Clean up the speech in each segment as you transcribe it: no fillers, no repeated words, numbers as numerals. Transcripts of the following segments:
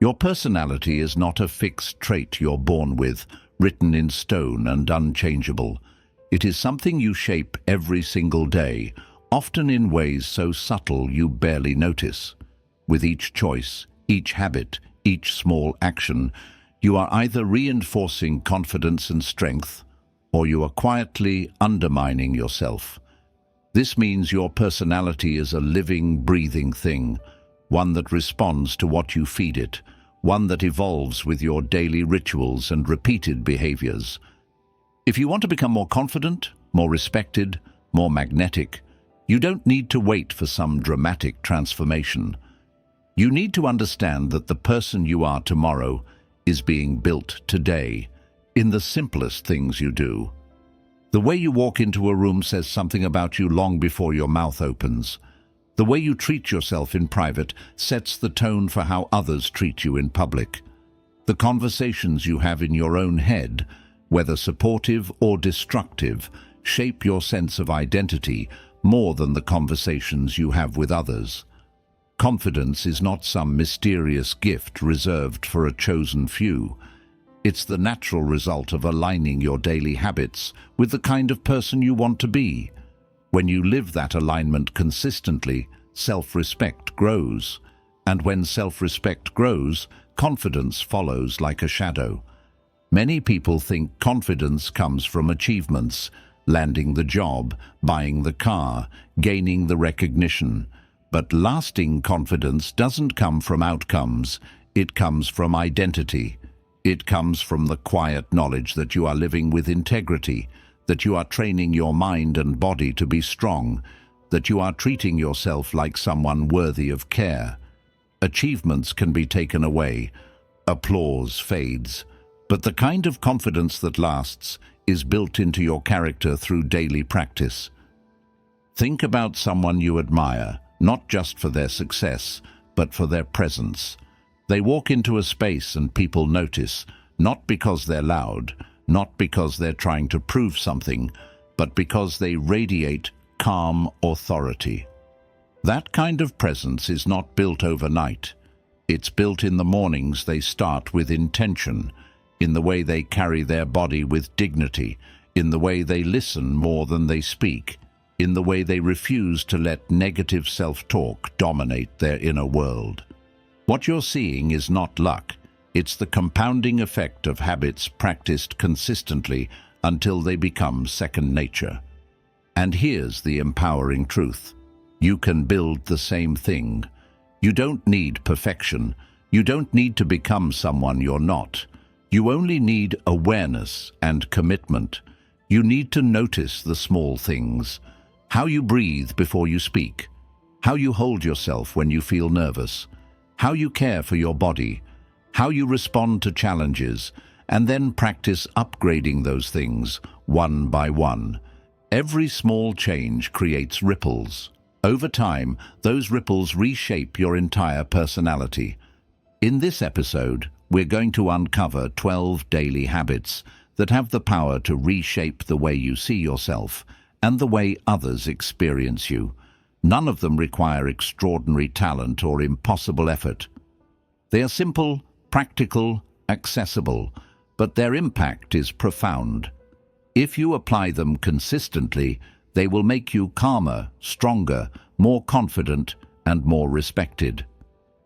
Your personality is not a fixed trait you're born with, written in stone and unchangeable. It is something you shape every single day, often in ways so subtle you barely notice. With each choice, each habit, each small action, you are either reinforcing confidence and strength, or you are quietly undermining yourself. This means your personality is a living, breathing thing, one that responds to what you feed it, one that evolves with your daily rituals and repeated behaviors. If you want to become more confident, more respected, more magnetic, you don't need to wait for some dramatic transformation. You need to understand that the person you are tomorrow is being built today, in the simplest things you do. The way you walk into a room says something about you long before your mouth opens. The way you treat yourself in private sets the tone for how others treat you in public. The conversations you have in your own head, whether supportive or destructive, shape your sense of identity more than the conversations you have with others. Confidence is not some mysterious gift reserved for a chosen few. It's the natural result of aligning your daily habits with the kind of person you want to be. When you live that alignment consistently, self-respect grows. And when self-respect grows, confidence follows like a shadow. Many people think confidence comes from achievements, landing the job, buying the car, gaining the recognition. But lasting confidence doesn't come from outcomes, it comes from identity. It comes from the quiet knowledge that you are living with integrity, that you are training your mind and body to be strong, that you are treating yourself like someone worthy of care. Achievements can be taken away, applause fades, but the kind of confidence that lasts is built into your character through daily practice. Think about someone you admire, not just for their success, but for their presence. They walk into a space and people notice, not because they're loud, not because they're trying to prove something, but because they radiate calm authority. That kind of presence is not built overnight. It's built in the mornings they start with intention, in the way they carry their body with dignity, in the way they listen more than they speak, in the way they refuse to let negative self-talk dominate their inner world. What you're seeing is not luck. It's the compounding effect of habits practiced consistently until they become second nature. And here's the empowering truth. You can build the same thing. You don't need perfection. You don't need to become someone you're not. You only need awareness and commitment. You need to notice the small things. How you breathe before you speak. How you hold yourself when you feel nervous. How you care for your body, how you respond to challenges, and then practice upgrading those things one by one. Every small change creates ripples. Over time, those ripples reshape your entire personality. In this episode, we're going to uncover 12 daily habits that have the power to reshape the way you see yourself and the way others experience you. None of them require extraordinary talent or impossible effort. They are simple, practical, accessible, but their impact is profound. If you apply them consistently, they will make you calmer, stronger, more confident, and more respected.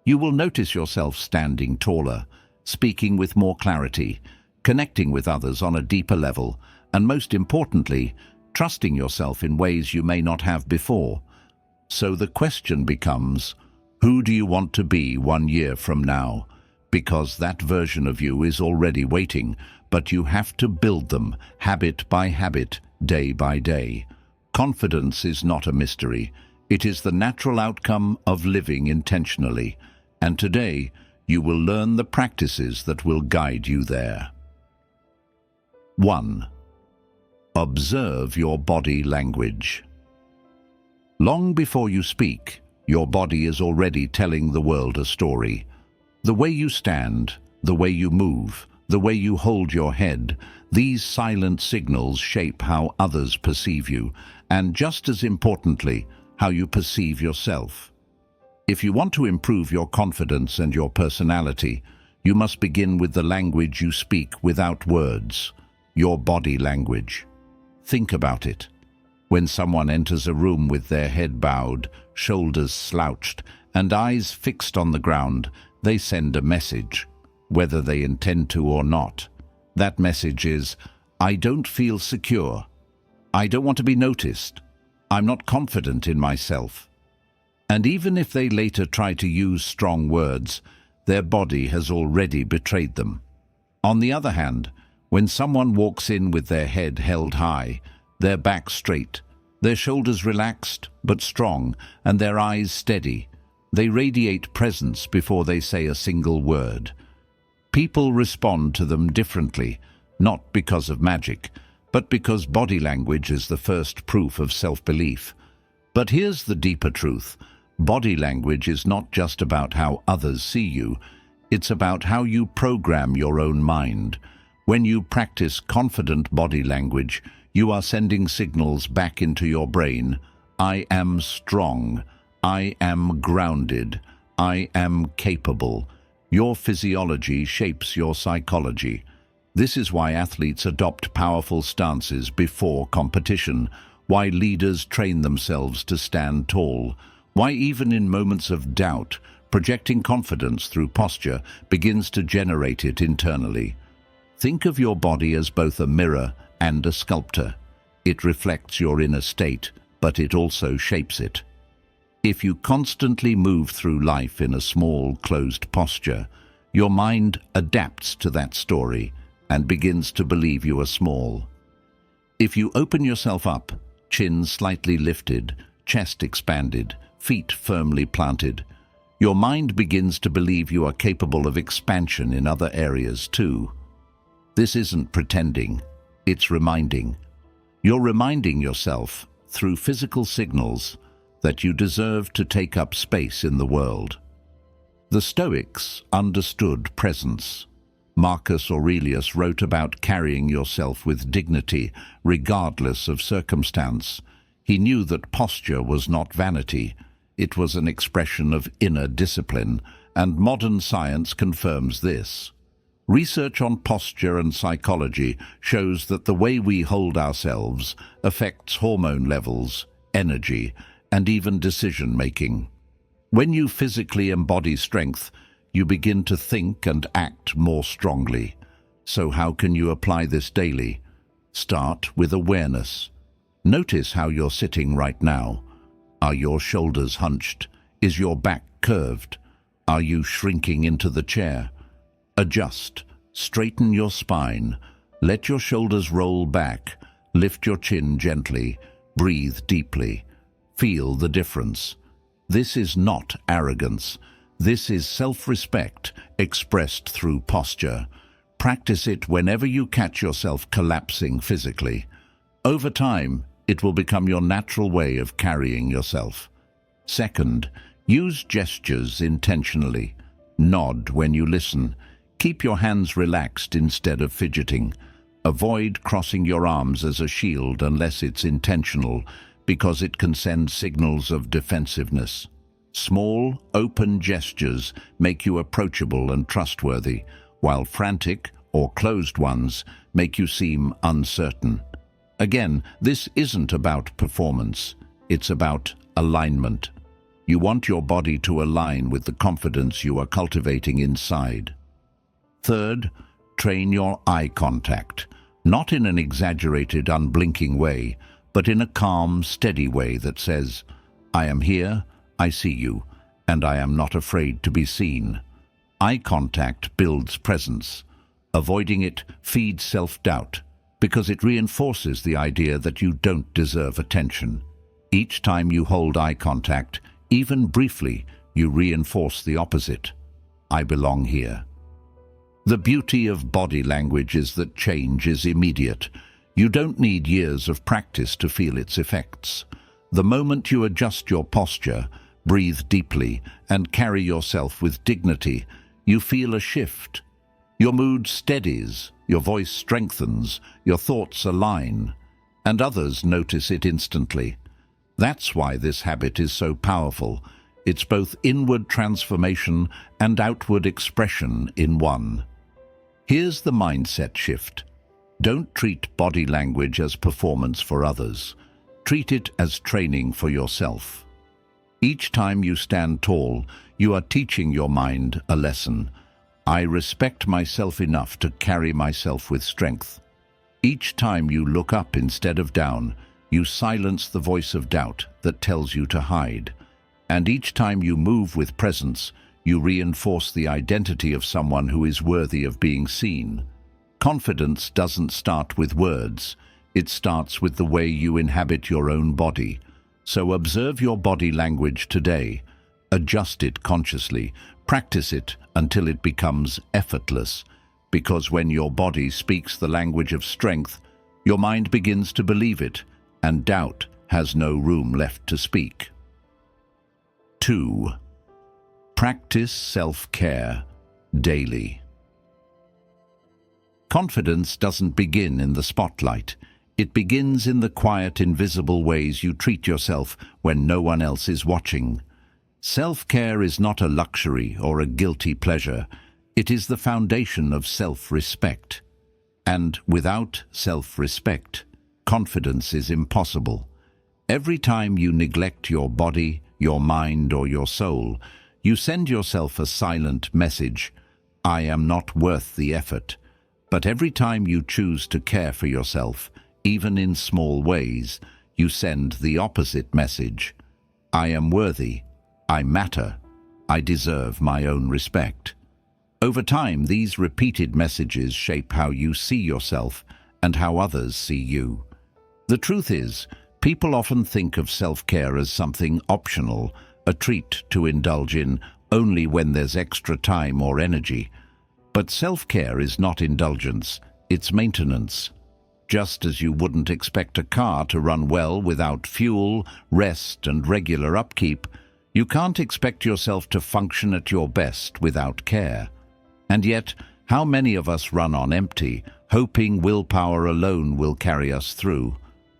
You will notice yourself standing taller, speaking with more clarity, connecting with others on a deeper level, and most importantly, trusting yourself in ways you may not have before. So the question becomes, who do you want to be 1 year from now? Because that version of you is already waiting, but you have to build them, habit by habit, day by day. Confidence is not a mystery. It is the natural outcome of living intentionally. And today, you will learn the practices that will guide you there. 1. Observe your body language. Long before you speak, your body is already telling the world a story. The way you stand, the way you move, the way you hold your head, these silent signals shape how others perceive you, and just as importantly, how you perceive yourself. If you want to improve your confidence and your personality, you must begin with the language you speak without words, your body language. Think about it. When someone enters a room with their head bowed, shoulders slouched, and eyes fixed on the ground, they send a message, whether they intend to or not. That message is, I don't feel secure. I don't want to be noticed. I'm not confident in myself. And even if they later try to use strong words, their body has already betrayed them. On the other hand, when someone walks in with their head held high, their back straight, their shoulders relaxed but strong, and their eyes steady, they radiate presence before they say a single word. People respond to them differently, not because of magic, but because body language is the first proof of self-belief. But here's the deeper truth. Body language is not just about how others see you, it's about how you program your own mind. When you practice confident body language, you are sending signals back into your brain. I am strong. I am grounded. I am capable. Your physiology shapes your psychology. This is why athletes adopt powerful stances before competition, why leaders train themselves to stand tall, why even in moments of doubt, projecting confidence through posture begins to generate it internally. Think of your body as both a mirror and a sculptor. It reflects your inner state, but it also shapes it. If you constantly move through life in a small, closed posture, your mind adapts to that story and begins to believe you are small. If you open yourself up, chin slightly lifted, chest expanded, feet firmly planted, your mind begins to believe you are capable of expansion in other areas too. This isn't pretending, it's reminding. You're reminding yourself, through physical signals, that you deserve to take up space in the world. The Stoics understood presence. Marcus Aurelius wrote about carrying yourself with dignity, regardless of circumstance. He knew that posture was not vanity. It was an expression of inner discipline, and modern science confirms this. Research on posture and psychology shows that the way we hold ourselves affects hormone levels, energy, and even decision-making. When you physically embody strength, you begin to think and act more strongly. So how can you apply this daily? Start with awareness. Notice how you're sitting right now. Are your shoulders hunched? Is your back curved? Are you shrinking into the chair? Adjust. Straighten your spine. Let your shoulders roll back. Lift your chin gently. Breathe deeply. Feel the difference. This is not arrogance. This is self-respect expressed through posture. Practice it whenever you catch yourself collapsing physically. Over time, it will become your natural way of carrying yourself. Second, use gestures intentionally. Nod when you listen. Keep your hands relaxed instead of fidgeting. Avoid crossing your arms as a shield unless it's intentional, because it can send signals of defensiveness. Small, open gestures make you approachable and trustworthy, while frantic or closed ones make you seem uncertain. Again, this isn't about performance, it's about alignment. You want your body to align with the confidence you are cultivating inside. Third, train your eye contact, not in an exaggerated, unblinking way, but in a calm, steady way that says, I am here, I see you, and I am not afraid to be seen. Eye contact builds presence. Avoiding it feeds self-doubt, because it reinforces the idea that you don't deserve attention. Each time you hold eye contact, even briefly, you reinforce the opposite. I belong here. The beauty of body language is that change is immediate. You don't need years of practice to feel its effects. The moment you adjust your posture, breathe deeply, and carry yourself with dignity, you feel a shift. Your mood steadies, your voice strengthens, your thoughts align, and others notice it instantly. That's why this habit is so powerful. It's both inward transformation and outward expression in one. Here's the mindset shift. Don't treat body language as performance for others. Treat it as training for yourself. Each time you stand tall, you are teaching your mind a lesson. I respect myself enough to carry myself with strength. Each time you look up instead of down, you silence the voice of doubt that tells you to hide. And each time you move with presence, you reinforce the identity of someone who is worthy of being seen. Confidence doesn't start with words. It starts with the way you inhabit your own body. So observe your body language today. Adjust it consciously. Practice it until it becomes effortless. Because when your body speaks the language of strength, your mind begins to believe it, and doubt has no room left to speak. 2. Practice self-care daily. Confidence doesn't begin in the spotlight. It begins in the quiet, invisible ways you treat yourself when no one else is watching. Self-care is not a luxury or a guilty pleasure. It is the foundation of self-respect. And without self-respect, confidence is impossible. Every time you neglect your body, your mind, or your soul, you send yourself a silent message: I am not worth the effort. But every time you choose to care for yourself, even in small ways, you send the opposite message: I am worthy, I matter, I deserve my own respect. Over time, these repeated messages shape how you see yourself and how others see you. The truth is, people often think of self-care as something optional, a treat to indulge in only when there's extra time or energy. But self-care is not indulgence, it's maintenance. Just as you wouldn't expect a car to run well without fuel, rest, and regular upkeep, you can't expect yourself to function at your best without care. And yet, how many of us run on empty, hoping willpower alone will carry us through?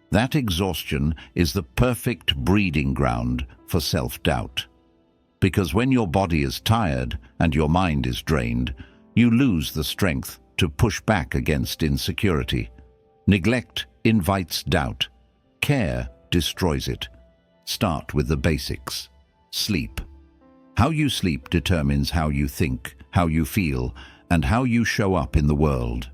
That exhaustion is the perfect breeding ground for self-doubt. Because when your body is tired and your mind is drained, you lose the strength to push back against insecurity. Neglect invites doubt. Care destroys it. Start with the basics. Sleep. How you sleep determines how you think, how you feel, and how you show up in the world.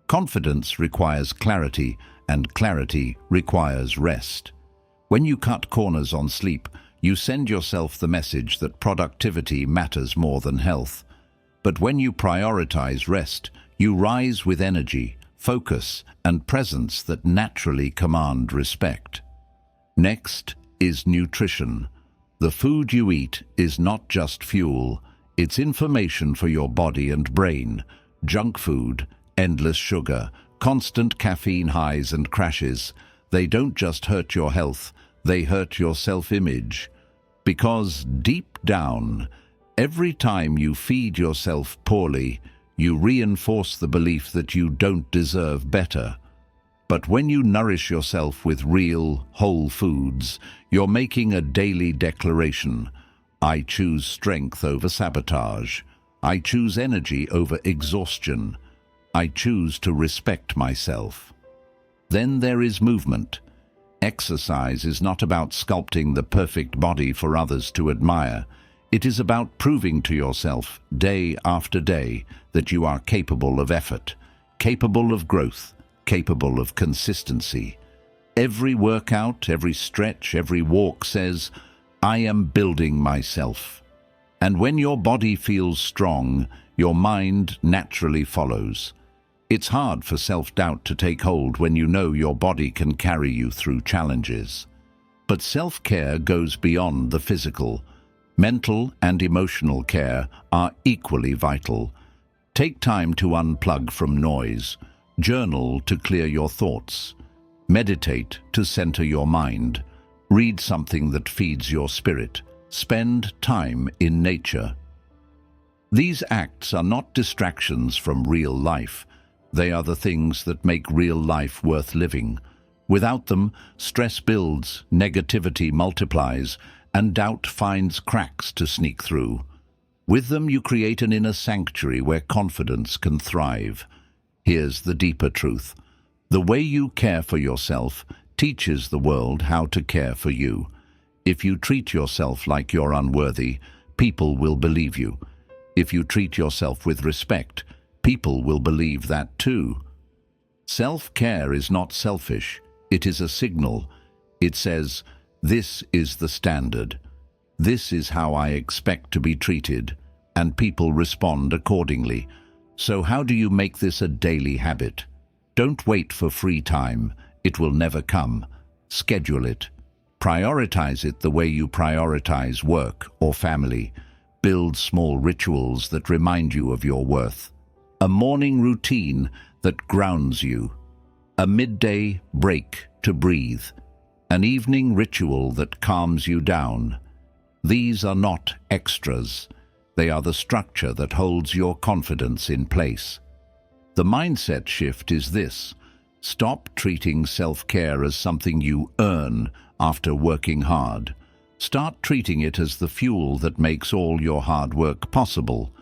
Confidence requires clarity, and clarity requires rest. When you cut corners on sleep, you send yourself the message that productivity matters more than health. But when you prioritize rest, you rise with energy, focus, and presence that naturally command respect. Next is nutrition. The food you eat is not just fuel, it's information for your body and brain. Junk food, endless sugar, constant caffeine highs and crashes, they don't just hurt your health, they hurt your self-image. Because deep down, every time you feed yourself poorly, you reinforce the belief that you don't deserve better. But when you nourish yourself with real, whole foods, you're making a daily declaration: I choose strength over sabotage. I choose energy over exhaustion. I choose to respect myself. Then there is movement. Exercise is not about sculpting the perfect body for others to admire. It is about proving to yourself, day after day, that you are capable of effort, capable of growth, capable of consistency. Every workout, every stretch, every walk says, I am building myself. And when your body feels strong, your mind naturally follows. It's hard for self-doubt to take hold when you know your body can carry you through challenges. But self-care goes beyond the physical. Mental and emotional care are equally vital. Take time to unplug from noise. Journal to clear your thoughts. Meditate to center your mind. Read something that feeds your spirit. Spend time in nature. These acts are not distractions from real life. They are the things that make real life worth living. Without them, stress builds, negativity multiplies, and doubt finds cracks to sneak through. With them you create an inner sanctuary where confidence can thrive. Here's the deeper truth. The way you care for yourself teaches the world how to care for you. If you treat yourself like you're unworthy, people will believe you. If you treat yourself with respect, people will believe that too. Self-care is not selfish. It is a signal. It says, this is the standard. This is how I expect to be treated, and people respond accordingly. So how do you make this a daily habit? Don't wait for free time. It will never come. Schedule it. Prioritize it the way you prioritize work or family. Build small rituals that remind you of your worth. A morning routine that grounds you. A midday break to breathe. An evening ritual that calms you down. These are not extras. They are the structure that holds your confidence in place. The mindset shift is this. Stop treating self-care as something you earn after working hard. Start treating it as the fuel that makes all your hard work possible.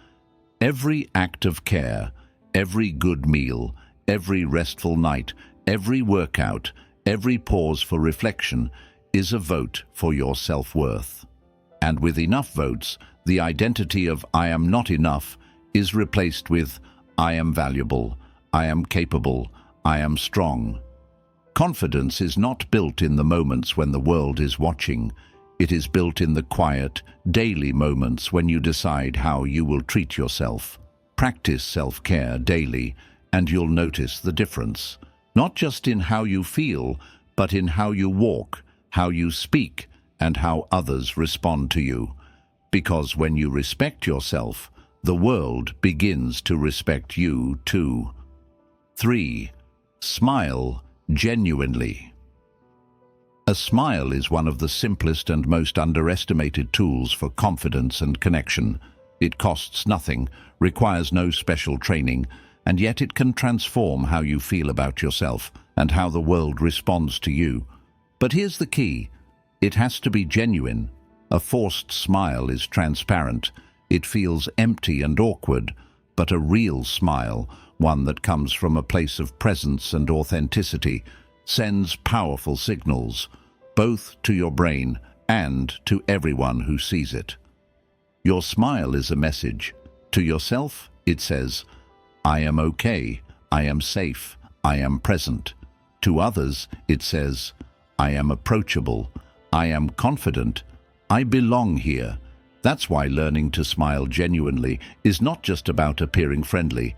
Every act of care, every good meal, every restful night, every workout, every pause for reflection is a vote for your self-worth. And with enough votes, the identity of I am not enough is replaced with I am valuable, I am capable, I am strong. Confidence is not built in the moments when the world is watching. It is built in the quiet, daily moments when you decide how you will treat yourself. Practice self-care daily, and you'll notice the difference. Not just in how you feel, but in how you walk, how you speak, and how others respond to you. Because when you respect yourself, the world begins to respect you too. 3. Smile genuinely. A smile is one of the simplest and most underestimated tools for confidence and connection. It costs nothing, requires no special training, and yet it can transform how you feel about yourself and how the world responds to you. But here's the key. It has to be genuine. A forced smile is transparent. It feels empty and awkward, but a real smile, one that comes from a place of presence and authenticity, sends powerful signals, both to your brain and to everyone who sees it. Your smile is a message. To yourself, it says, I am okay, I am safe, I am present. To others, it says, I am approachable, I am confident, I belong here. That's why learning to smile genuinely is not just about appearing friendly.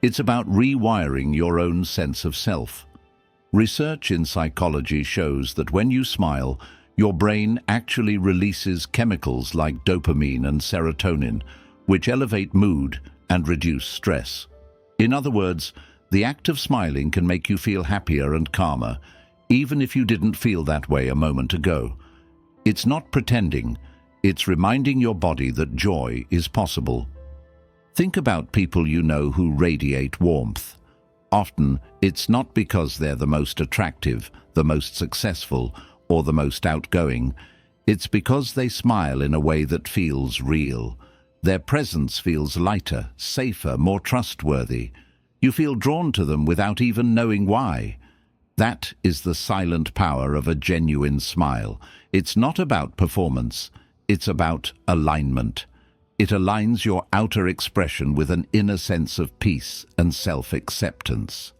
It's about rewiring your own sense of self. Research in psychology shows that when you smile, your brain actually releases chemicals like dopamine and serotonin, which elevate mood and reduce stress. In other words, the act of smiling can make you feel happier and calmer, even if you didn't feel that way a moment ago. It's not pretending, it's reminding your body that joy is possible. Think about people you know who radiate warmth. Often, it's not because they're the most attractive, the most successful, or the most outgoing. It's because they smile in a way that feels real. Their presence feels lighter, safer, more trustworthy. You feel drawn to them without even knowing why. That is the silent power of a genuine smile. It's not about performance, it's about alignment. It aligns your outer expression with an inner sense of peace and self-acceptance.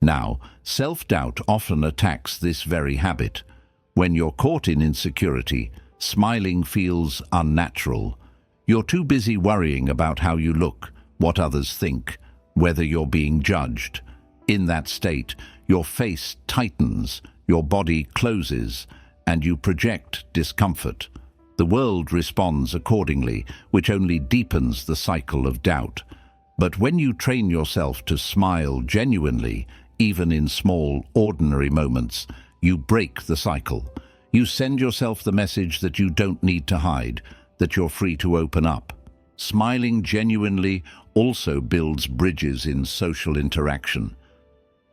Now, self-doubt often attacks this very habit. When you're caught in insecurity, smiling feels unnatural. You're too busy worrying about how you look, what others think, whether you're being judged. In that state, your face tightens, your body closes, and you project discomfort. The world responds accordingly, which only deepens the cycle of doubt. But when you train yourself to smile genuinely, even in small, ordinary moments, you break the cycle. You send yourself the message that you don't need to hide, that you're free to open up. Smiling genuinely also builds bridges in social interaction.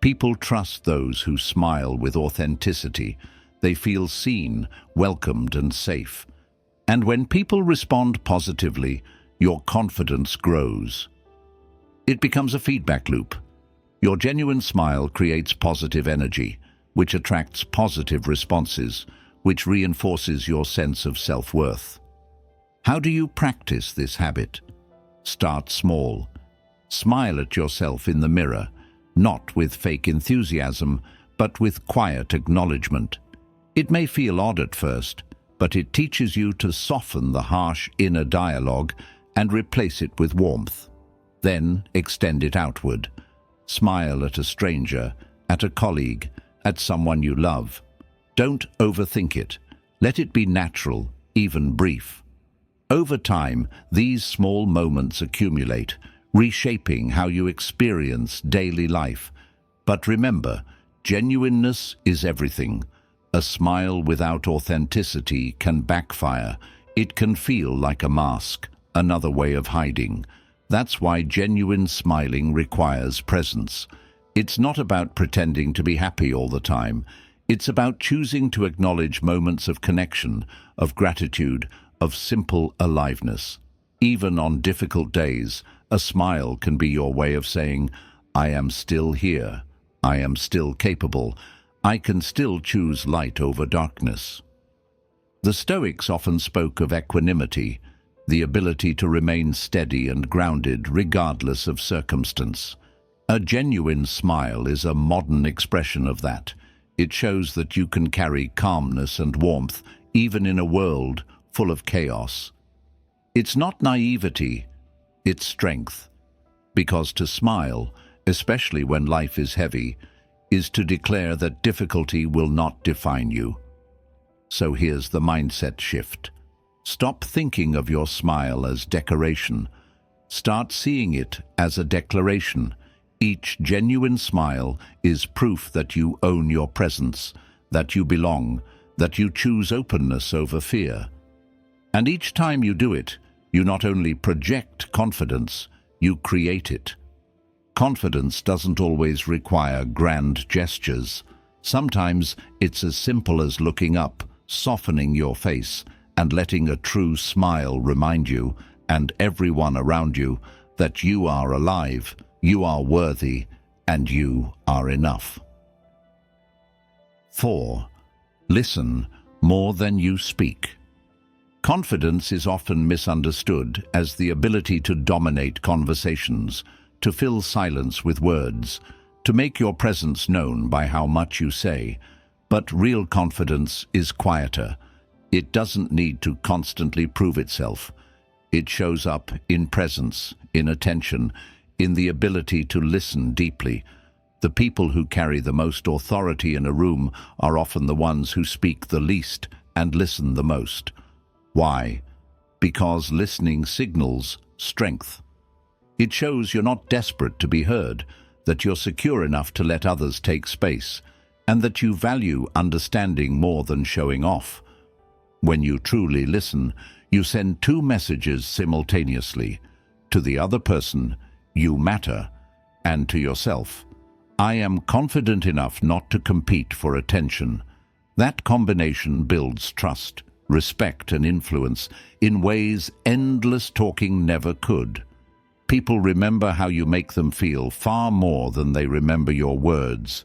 People trust those who smile with authenticity. They feel seen, welcomed, and safe. And when people respond positively, your confidence grows. It becomes a feedback loop. Your genuine smile creates positive energy, which attracts positive responses, which reinforces your sense of self-worth. How do you practice this habit? Start small. Smile at yourself in the mirror, not with fake enthusiasm, but with quiet acknowledgement. It may feel odd at first, but it teaches you to soften the harsh inner dialogue and replace it with warmth. Then extend it outward. Smile at a stranger, at a colleague, at someone you love. Don't overthink it. Let it be natural, even brief. Over time, these small moments accumulate, reshaping how you experience daily life. But remember, genuineness is everything. A smile without authenticity can backfire. It can feel like a mask, another way of hiding. That's why genuine smiling requires presence. It's not about pretending to be happy all the time. It's about choosing to acknowledge moments of connection, of gratitude, of simple aliveness. Even on difficult days, a smile can be your way of saying, "I am still here. I am still capable. I can still choose light over darkness." The Stoics often spoke of equanimity, the ability to remain steady and grounded regardless of circumstance. A genuine smile is a modern expression of that. It shows that you can carry calmness and warmth even in a world full of chaos. It's not naivety, it's strength. Because to smile, especially when life is heavy, is to declare that difficulty will not define you. So here's the mindset shift. Stop thinking of your smile as decoration. Start seeing it as a declaration. Each genuine smile is proof that you own your presence, that you belong, that you choose openness over fear. And each time you do it, you not only project confidence, you create it. Confidence doesn't always require grand gestures. Sometimes it's as simple as looking up, softening your face, and letting a true smile remind you, and everyone around you, that you are alive, you are worthy, and you are enough. 4. Listen more than you speak. Confidence is often misunderstood as the ability to dominate conversations, to fill silence with words, to make your presence known by how much you say. But real confidence is quieter. It doesn't need to constantly prove itself. It shows up in presence, in attention, in the ability to listen deeply. The people who carry the most authority in a room are often the ones who speak the least and listen the most. Why? Because listening signals strength. It shows you're not desperate to be heard, that you're secure enough to let others take space, and that you value understanding more than showing off. When you truly listen, you send two messages simultaneously. To the other person, you matter, and to yourself, I am confident enough not to compete for attention. That combination builds trust, respect, and influence in ways endless talking never could. People remember how you make them feel far more than they remember your words,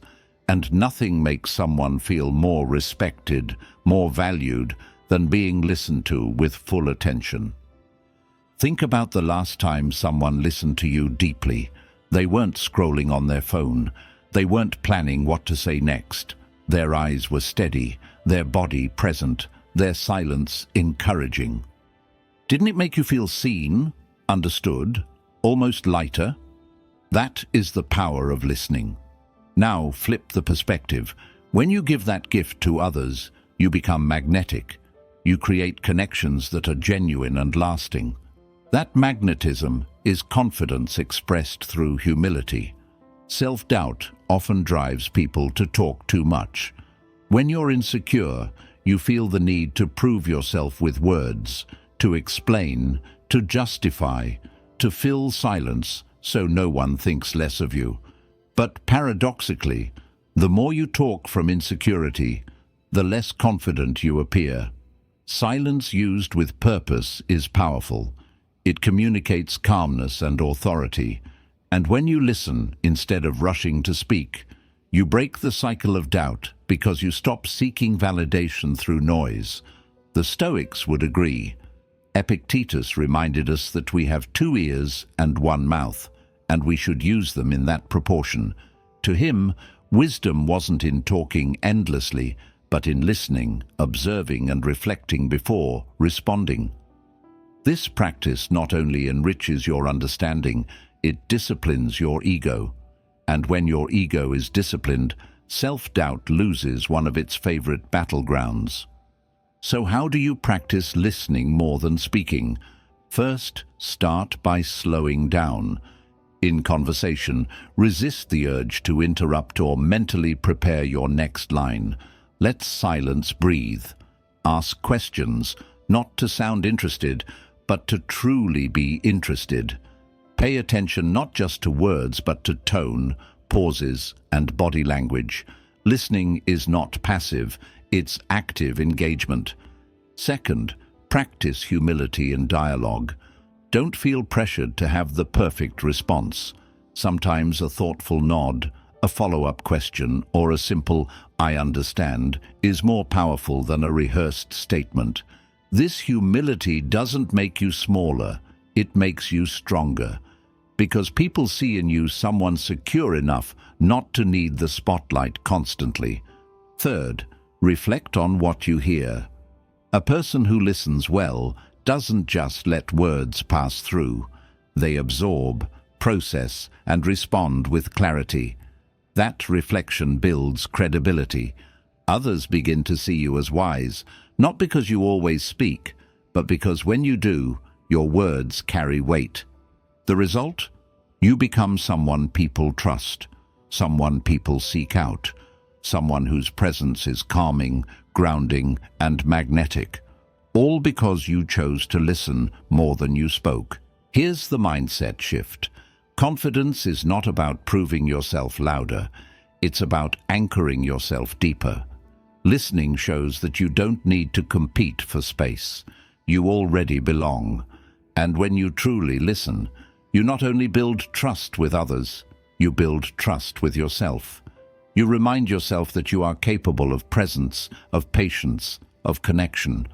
and nothing makes someone feel more respected, more valued, than being listened to with full attention. Think about the last time someone listened to you deeply. They weren't scrolling on their phone. They weren't planning what to say next. Their eyes were steady, their body present, their silence encouraging. Didn't it make you feel seen, understood, almost lighter? That is the power of listening. Now flip the perspective. When you give that gift to others, you become magnetic. You create connections that are genuine and lasting. That magnetism is confidence expressed through humility. Self-doubt often drives people to talk too much. When you're insecure, you feel the need to prove yourself with words, to explain, to justify, to fill silence so no one thinks less of you. But paradoxically, the more you talk from insecurity, the less confident you appear. Silence used with purpose is powerful. It communicates calmness and authority. And when you listen instead of rushing to speak, you break the cycle of doubt because you stop seeking validation through noise. The Stoics would agree. Epictetus reminded us that we have 2 ears and 1 mouth, and we should use them in that proportion. To him, wisdom wasn't in talking endlessly, but in listening, observing, and reflecting before responding. This practice not only enriches your understanding, it disciplines your ego. And when your ego is disciplined, self-doubt loses one of its favorite battlegrounds. So how do you practice listening more than speaking? First, start by slowing down. In conversation, resist the urge to interrupt or mentally prepare your next line. Let silence breathe. Ask questions, not to sound interested, but to truly be interested. Pay attention not just to words, but to tone, pauses, and body language. Listening is not passive, it's active engagement. Second, practice humility in dialogue. Don't feel pressured to have the perfect response. Sometimes a thoughtful nod, a follow-up question, or a simple "I understand" is more powerful than a rehearsed statement. This humility doesn't make you smaller, it makes you stronger. Because people see in you someone secure enough not to need the spotlight constantly. Third, reflect on what you hear. A person who listens well doesn't just let words pass through. They absorb, process, and respond with clarity. That reflection builds credibility. Others begin to see you as wise, not because you always speak, but because when you do, your words carry weight. The result? You become someone people trust, someone people seek out, someone whose presence is calming, grounding, and magnetic, all because you chose to listen more than you spoke. Here's the mindset shift. Confidence is not about proving yourself louder, it's about anchoring yourself deeper. Listening shows that you don't need to compete for space. You already belong. And when you truly listen, you not only build trust with others, you build trust with yourself. You remind yourself that you are capable of presence, of patience, of connection.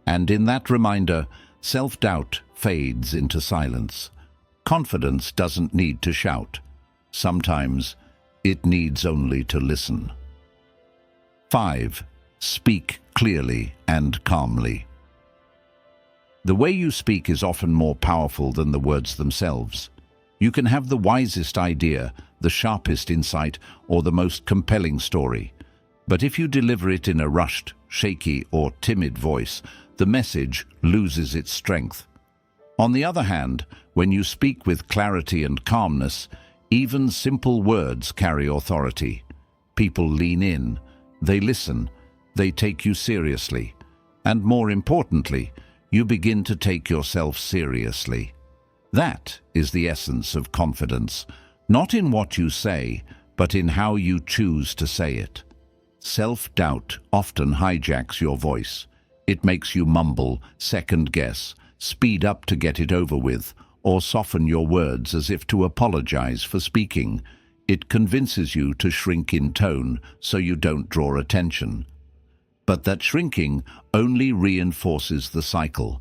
And in that reminder, self-doubt fades into silence. Confidence doesn't need to shout. Sometimes it needs only to listen. 5. Speak clearly and calmly. The way you speak is often more powerful than the words themselves. You can have the wisest idea, the sharpest insight, or the most compelling story. But if you deliver it in a rushed, shaky, or timid voice, the message loses its strength. On the other hand, when you speak with clarity and calmness, even simple words carry authority. People lean in, they listen, they take you seriously, and more importantly, you begin to take yourself seriously. That is the essence of confidence, not in what you say, but in how you choose to say it. Self-doubt often hijacks your voice. It makes you mumble, second-guess, speed up to get it over with, or soften your words as if to apologize for speaking. It convinces you to shrink in tone so you don't draw attention. But that shrinking only reinforces the cycle.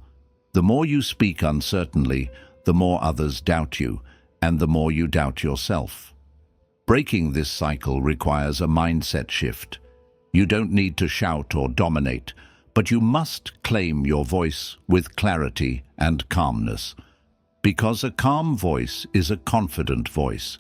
The more you speak uncertainly, the more others doubt you, and the more you doubt yourself. Breaking this cycle requires a mindset shift. You don't need to shout or dominate, but you must claim your voice with clarity and calmness. Because a calm voice is a confident voice.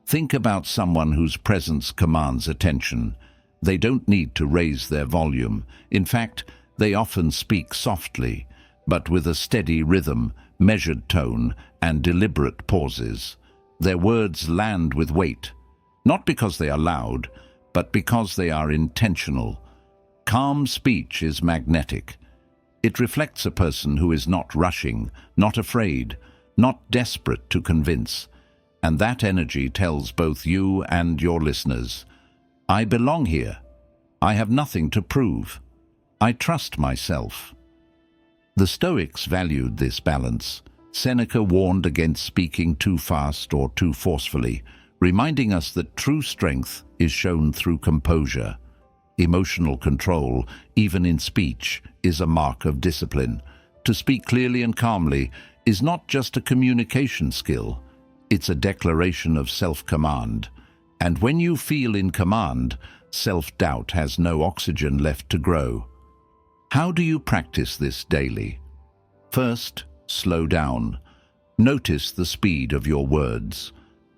Think about someone whose presence commands attention. They don't need to raise their volume. In fact, they often speak softly, but with a steady rhythm, measured tone, and deliberate pauses. Their words land with weight, not because they are loud, but because they are intentional. Calm speech is magnetic. It reflects a person who is not rushing, not afraid, not desperate to convince. And that energy tells both you and your listeners, I belong here. I have nothing to prove. I trust myself. The Stoics valued this balance. Seneca warned against speaking too fast or too forcefully, reminding us that true strength is shown through composure. Emotional control, even in speech, is a mark of discipline. To speak clearly and calmly is not just a communication skill, it's a declaration of self-command. And when you feel in command, self-doubt has no oxygen left to grow. How do you practice this daily? First, slow down. Notice the speed of your words.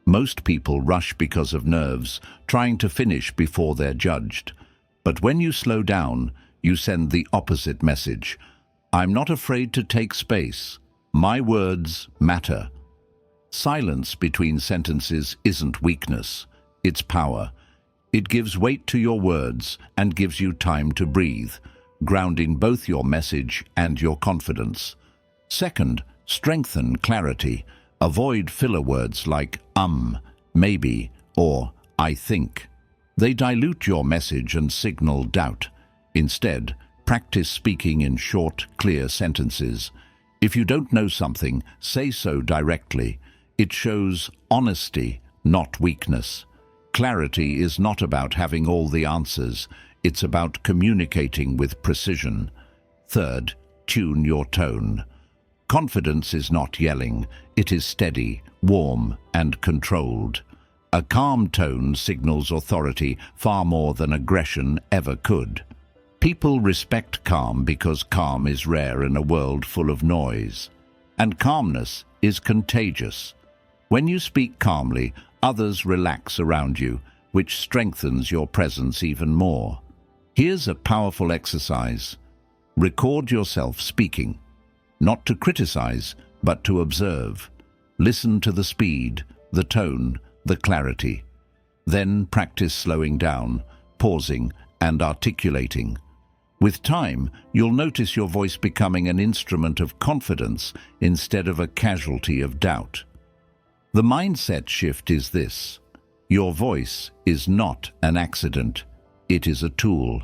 Most people rush because of nerves, trying to finish before they're judged. But when you slow down, you send the opposite message. I'm not afraid to take space. My words matter. Silence between sentences isn't weakness, it's power. It gives weight to your words and gives you time to breathe, grounding both your message and your confidence. Second, strengthen clarity. Avoid filler words like maybe, or I think. They dilute your message and signal doubt. Instead, practice speaking in short, clear sentences. If you don't know something, say so directly. It shows honesty, not weakness. Clarity is not about having all the answers. It's about communicating with precision. Third, tune your tone. Confidence is not yelling. It is steady, warm, and controlled. A calm tone signals authority far more than aggression ever could. People respect calm because calm is rare in a world full of noise. And calmness is contagious. When you speak calmly, others relax around you, which strengthens your presence even more. Here's a powerful exercise. Record yourself speaking. Not to criticize, but to observe. Listen to the speed, the tone, the clarity. Then practice slowing down, pausing, and articulating. With time, you'll notice your voice becoming an instrument of confidence instead of a casualty of doubt. The mindset shift is this. Your voice is not an accident. It is a tool.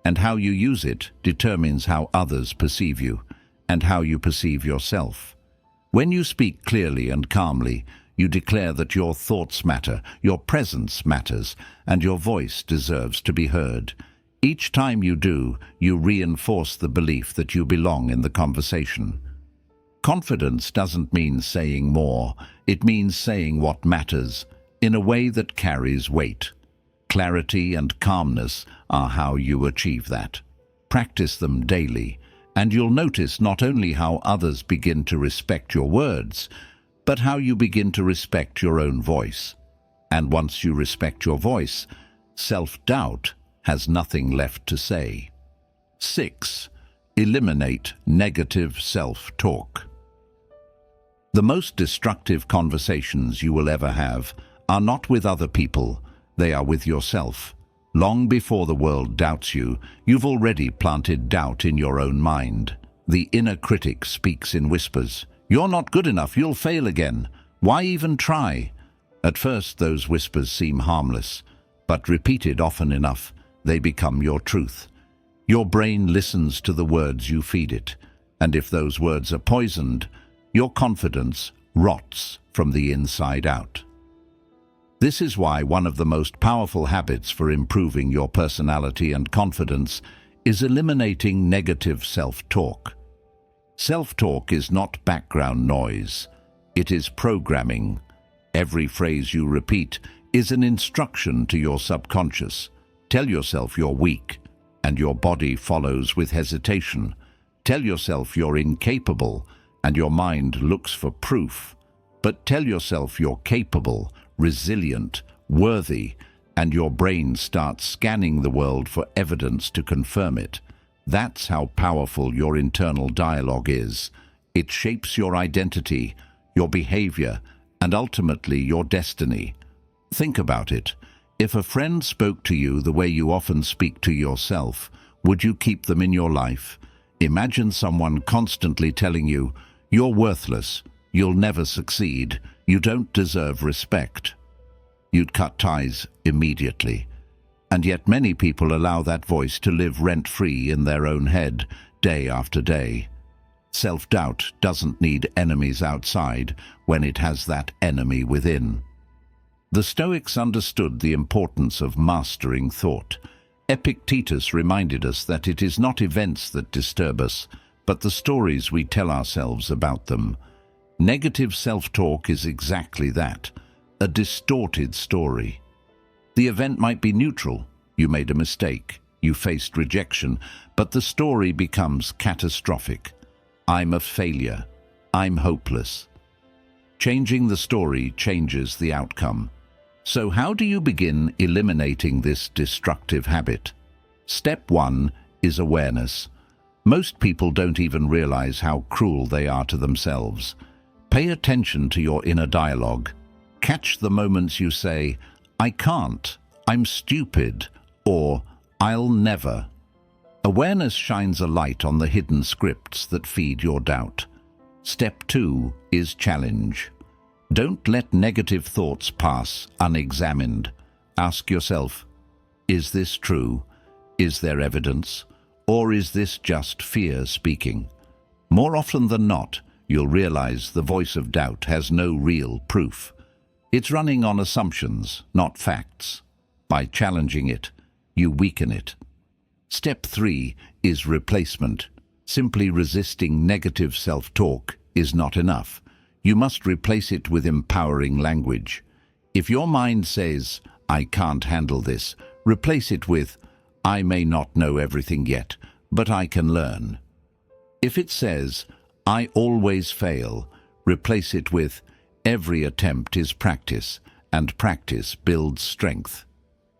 And how you use it determines how others perceive you and how you perceive yourself. When you speak clearly and calmly, you declare that your thoughts matter, your presence matters, and your voice deserves to be heard. Each time you do, you reinforce the belief that you belong in the conversation. Confidence doesn't mean saying more, it means saying what matters, in a way that carries weight. Clarity and calmness are how you achieve that. Practice them daily, and you'll notice not only how others begin to respect your words, but how you begin to respect your own voice. And once you respect your voice, self-doubt has nothing left to say. 6. Eliminate negative self-talk. The most destructive conversations you will ever have are not with other people, they are with yourself. Long before the world doubts you, you've already planted doubt in your own mind. The inner critic speaks in whispers. You're not good enough, you'll fail again. Why even try? At first, those whispers seem harmless, but repeated often enough, they become your truth. Your brain listens to the words you feed it, and if those words are poisoned, your confidence rots from the inside out. This is why one of the most powerful habits for improving your personality and confidence is eliminating negative self-talk. Self-talk is not background noise. It is programming. Every phrase you repeat is an instruction to your subconscious. Tell yourself you're weak, and your body follows with hesitation. Tell yourself you're incapable, and your mind looks for proof. But tell yourself you're capable, resilient, worthy, and your brain starts scanning the world for evidence to confirm it. That's how powerful your internal dialogue is. It shapes your identity, your behavior, and ultimately your destiny. Think about it. If a friend spoke to you the way you often speak to yourself, would you keep them in your life? Imagine someone constantly telling you, "You're worthless, you'll never succeed, you don't deserve respect." You'd cut ties immediately. And yet many people allow that voice to live rent-free in their own head, day after day. Self-doubt doesn't need enemies outside when it has that enemy within. The Stoics understood the importance of mastering thought. Epictetus reminded us that it is not events that disturb us, but the stories we tell ourselves about them. Negative self-talk is exactly that, a distorted story. The event might be neutral. You made a mistake, you faced rejection, but the story becomes catastrophic. I'm a failure. I'm hopeless. Changing the story changes the outcome. So how do you begin eliminating this destructive habit? Step 1 is awareness. Most people don't even realize how cruel they are to themselves. Pay attention to your inner dialogue. Catch the moments you say, I can't, I'm stupid, or I'll never. Awareness shines a light on the hidden scripts that feed your doubt. Step 2 is challenge. Don't let negative thoughts pass unexamined. Ask yourself, is this true? Is there evidence? Or is this just fear speaking? More often than not, you'll realize the voice of doubt has no real proof. It's running on assumptions, not facts. By challenging it, you weaken it. Step 3 is replacement. Simply resisting negative self-talk is not enough. You must replace it with empowering language. If your mind says, I can't handle this, replace it with, I may not know everything yet, but I can learn. If it says, I always fail, replace it with, every attempt is practice, and practice builds strength.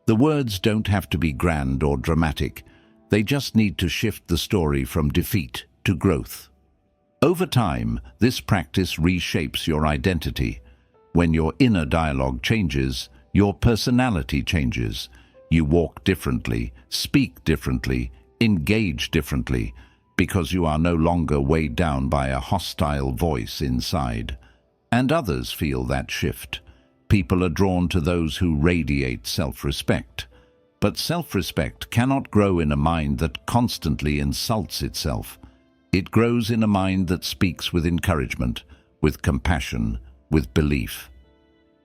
The words don't have to be grand or dramatic. They just need to shift the story from defeat to growth. Over time, this practice reshapes your identity. When your inner dialogue changes, your personality changes. You walk differently, speak differently, engage differently, because you are no longer weighed down by a hostile voice inside. And others feel that shift. People are drawn to those who radiate self-respect. But self-respect cannot grow in a mind that constantly insults itself. It grows in a mind that speaks with encouragement, with compassion, with belief.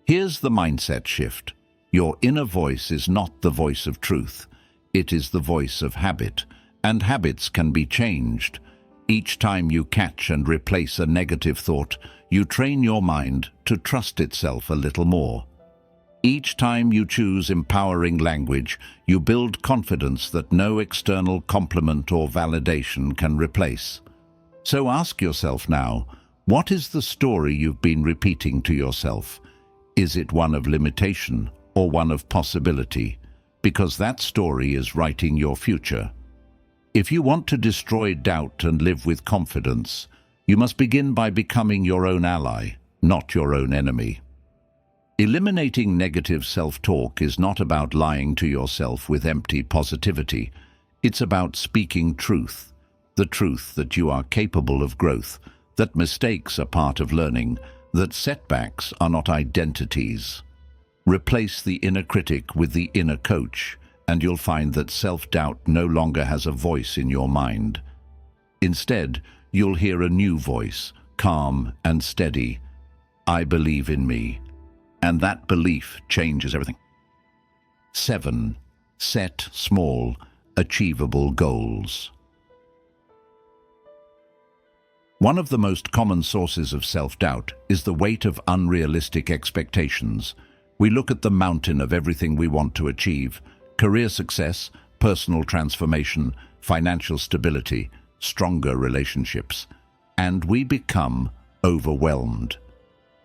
Here's the mindset shift. Your inner voice is not the voice of truth. It is the voice of habit, and habits can be changed. Each time you catch and replace a negative thought, you train your mind to trust itself a little more. Each time you choose empowering language, you build confidence that no external compliment or validation can replace. So ask yourself now, what is the story you've been repeating to yourself? Is it one of limitation or one of possibility? Because that story is writing your future. If you want to destroy doubt and live with confidence, you must begin by becoming your own ally, not your own enemy. Eliminating negative self-talk is not about lying to yourself with empty positivity. It's about speaking truth, the truth that you are capable of growth, that mistakes are part of learning, that setbacks are not identities. Replace the inner critic with the inner coach, and you'll find that self-doubt no longer has a voice in your mind. Instead, you'll hear a new voice, calm and steady. I believe in me. And that belief changes everything. 7. Set small, achievable goals. One of the most common sources of self-doubt is the weight of unrealistic expectations. We look at the mountain of everything we want to achieve: career success, personal transformation, financial stability, stronger relationships, and we become overwhelmed.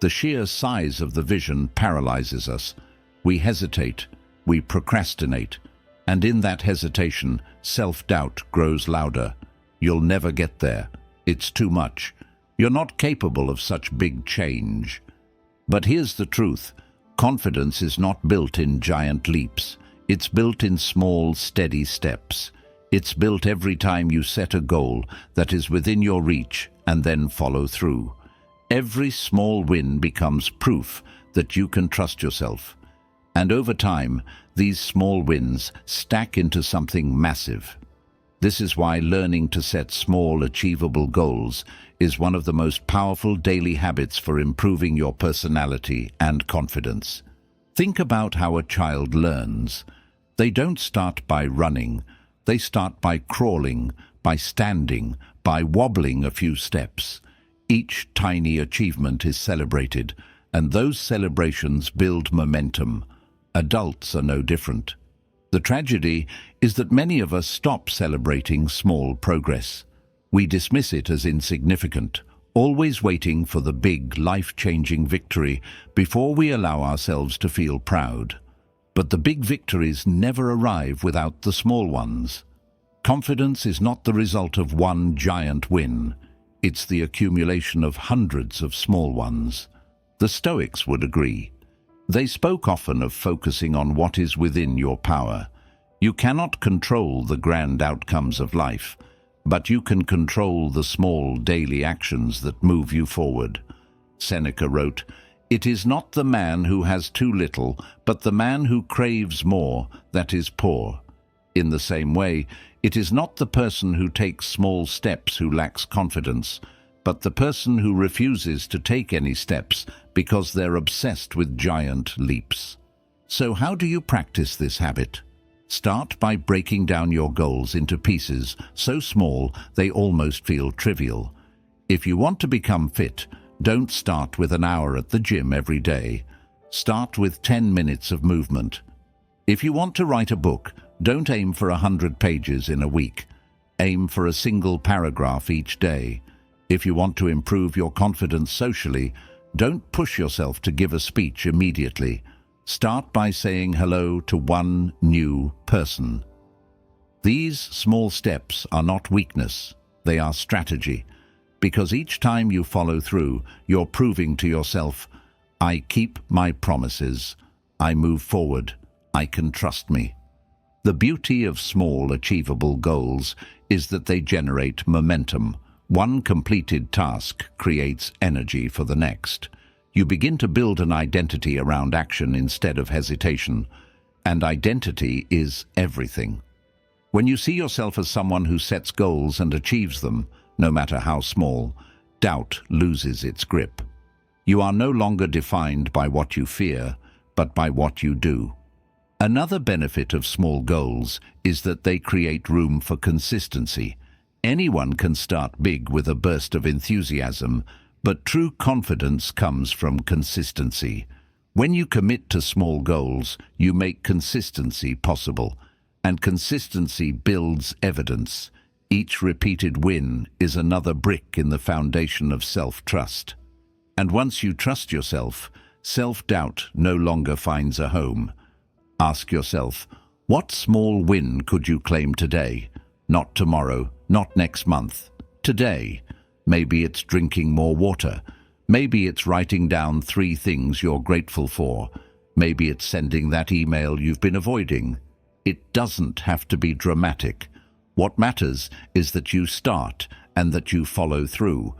The sheer size of the vision paralyzes us. We hesitate, we procrastinate, and in that hesitation, self-doubt grows louder. You'll never get there. It's too much. You're not capable of such big change. But here's the truth. Confidence is not built in giant leaps. It's built in small, steady steps. It's built every time you set a goal that is within your reach and then follow through. Every small win becomes proof that you can trust yourself. And over time, these small wins stack into something massive. This is why learning to set small, achievable goals is one of the most powerful daily habits for improving your personality and confidence. Think about how a child learns. They don't start by running. They start by crawling, by standing, by wobbling a few steps. Each tiny achievement is celebrated, and those celebrations build momentum. Adults are no different. The tragedy is that many of us stop celebrating small progress. We dismiss it as insignificant, always waiting for the big, life-changing victory before we allow ourselves to feel proud. But the big victories never arrive without the small ones. Confidence is not the result of one giant win. It's the accumulation of hundreds of small ones. The Stoics would agree. They spoke often of focusing on what is within your power. You cannot control the grand outcomes of life, but you can control the small daily actions that move you forward. Seneca wrote, "It is not the man who has too little, but the man who craves more, that is poor." In the same way, it is not the person who takes small steps who lacks confidence, but the person who refuses to take any steps because they're obsessed with giant leaps. So how do you practice this habit? Start by breaking down your goals into pieces so small they almost feel trivial. If you want to become fit, don't start with an hour at the gym every day. Start with 10 minutes of movement. If you want to write a book, don't aim for 100 pages in a week. Aim for a single paragraph each day. If you want to improve your confidence socially, don't push yourself to give a speech immediately. Start by saying hello to one new person. These small steps are not weakness, they are strategy. Because each time you follow through, you're proving to yourself, I keep my promises, I move forward, I can trust me. The beauty of small, achievable goals is that they generate momentum. One completed task creates energy for the next. You begin to build an identity around action instead of hesitation, and identity is everything. When you see yourself as someone who sets goals and achieves them, no matter how small, doubt loses its grip. You are no longer defined by what you fear, but by what you do. Another benefit of small goals is that they create room for consistency. Anyone can start big with a burst of enthusiasm, but true confidence comes from consistency. When you commit to small goals, you make consistency possible, and consistency builds evidence. Each repeated win is another brick in the foundation of self-trust. And once you trust yourself, self-doubt no longer finds a home. Ask yourself, what small win could you claim today? Not tomorrow, not next month. Today. Maybe it's drinking more water. Maybe it's writing down 3 things you're grateful for. Maybe it's sending that email you've been avoiding. It doesn't have to be dramatic. What matters is that you start and that you follow through.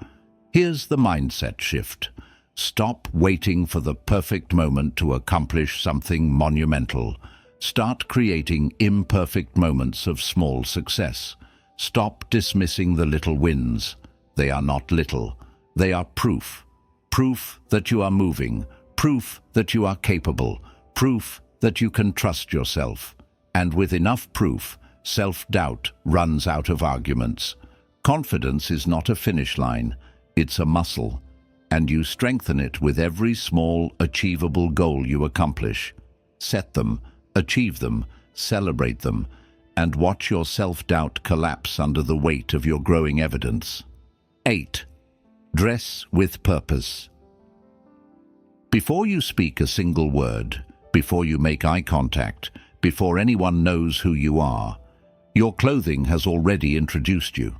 Here's the mindset shift. Stop waiting for the perfect moment to accomplish something monumental. Start creating imperfect moments of small success. Stop dismissing the little wins. They are not little. They are proof. Proof that you are moving. Proof that you are capable. Proof that you can trust yourself. And with enough proof, self-doubt runs out of arguments. Confidence is not a finish line. It's a muscle. And you strengthen it with every small, achievable goal you accomplish. Set them, achieve them, celebrate them, and watch your self-doubt collapse under the weight of your growing evidence. 8. Dress with purpose. Before you speak a single word, before you make eye contact, before anyone knows who you are, your clothing has already introduced you.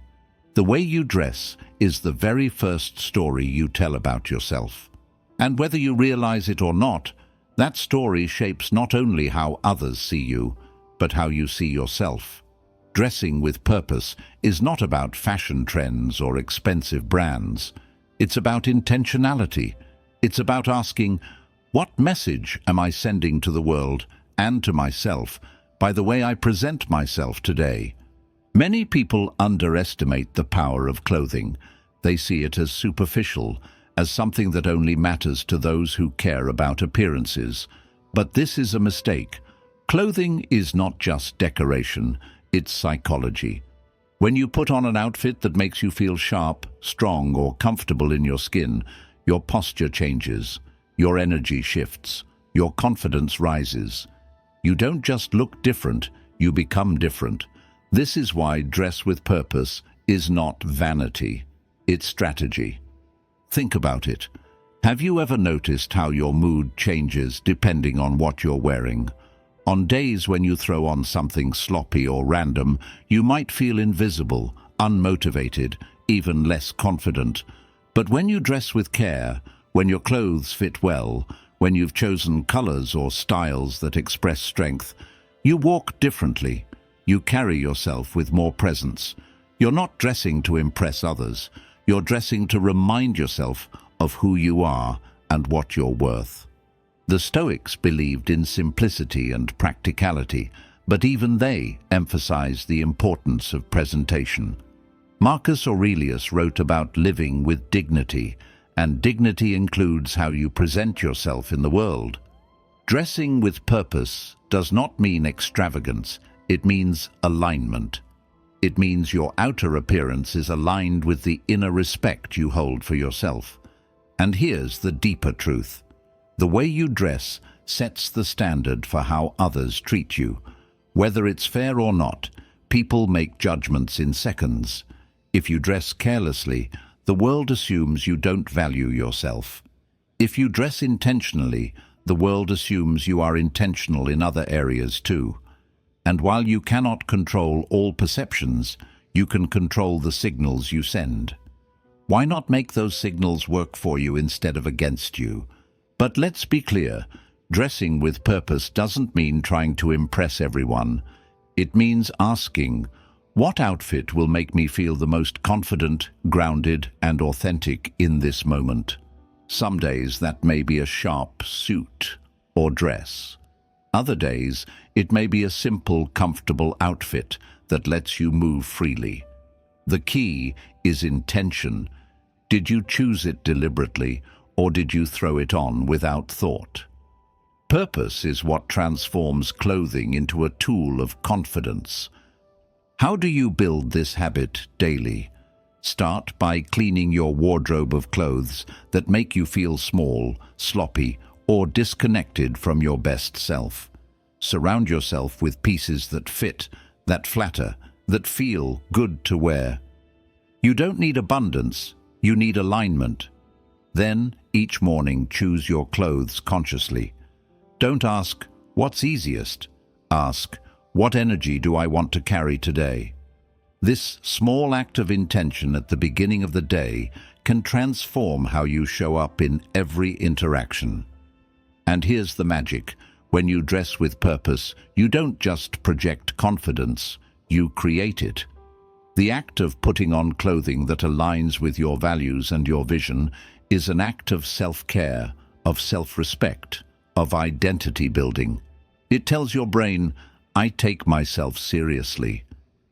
The way you dress is the very first story you tell about yourself. And whether you realize it or not, that story shapes not only how others see you, but how you see yourself. Dressing with purpose is not about fashion trends or expensive brands. It's about intentionality. It's about asking, What message am I sending to the world and to myself by the way I present myself today? Many people underestimate the power of clothing. They see it as superficial, as something that only matters to those who care about appearances. But this is a mistake. Clothing is not just decoration, it's psychology. When you put on an outfit that makes you feel sharp, strong, or comfortable in your skin, your posture changes, your energy shifts, your confidence rises. You don't just look different, you become different. This is why dress with purpose is not vanity, it's strategy. Think about it. Have you ever noticed how your mood changes depending on what you're wearing? On days when you throw on something sloppy or random, you might feel invisible, unmotivated, even less confident. But when you dress with care, when your clothes fit well, when you've chosen colors or styles that express strength, you walk differently. You carry yourself with more presence. You're not dressing to impress others. You're dressing to remind yourself of who you are and what you're worth. The Stoics believed in simplicity and practicality, but even they emphasized the importance of presentation. Marcus Aurelius wrote about living with dignity, and dignity includes how you present yourself in the world. Dressing with purpose does not mean extravagance, it means alignment. It means your outer appearance is aligned with the inner respect you hold for yourself. And here's the deeper truth. The way you dress sets the standard for how others treat you. Whether it's fair or not, people make judgments in seconds. If you dress carelessly, the world assumes you don't value yourself. If you dress intentionally, the world assumes you are intentional in other areas too. And while you cannot control all perceptions, you can control the signals you send. Why not make those signals work for you instead of against you? But let's be clear, dressing with purpose doesn't mean trying to impress everyone. It means asking, what outfit will make me feel the most confident, grounded, and authentic in this moment? Some days that may be a sharp suit or dress. Other days, it may be a simple, comfortable outfit that lets you move freely. The key is intention. Did you choose it deliberately, or did you throw it on without thought? Purpose is what transforms clothing into a tool of confidence. How do you build this habit daily? Start by cleaning your wardrobe of clothes that make you feel small, sloppy, or disconnected from your best self. Surround yourself with pieces that fit, that flatter, that feel good to wear. You don't need abundance, you need alignment. Then, each morning, choose your clothes consciously. Don't ask, what's easiest? Ask, what energy do I want to carry today? This small act of intention at the beginning of the day can transform how you show up in every interaction. And here's the magic. When you dress with purpose, you don't just project confidence, you create it. The act of putting on clothing that aligns with your values and your vision is an act of self-care, of self-respect, of identity building. It tells your brain, I take myself seriously.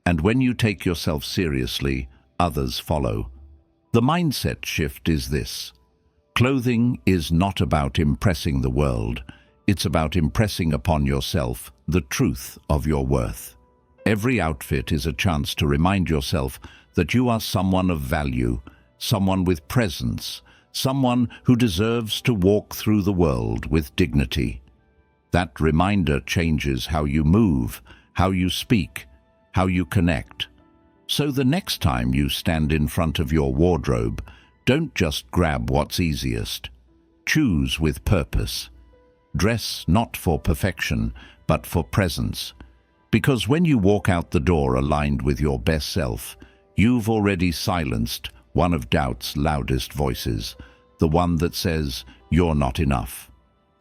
And when you take yourself seriously, others follow. The mindset shift is this. Clothing is not about impressing the world. It's about impressing upon yourself the truth of your worth. Every outfit is a chance to remind yourself that you are someone of value, someone with presence, someone who deserves to walk through the world with dignity. That reminder changes how you move, how you speak, how you connect. So the next time you stand in front of your wardrobe, don't just grab what's easiest. Choose with purpose. Dress not for perfection, but for presence. Because when you walk out the door aligned with your best self, you've already silenced one of doubt's loudest voices, the one that says, you're not enough.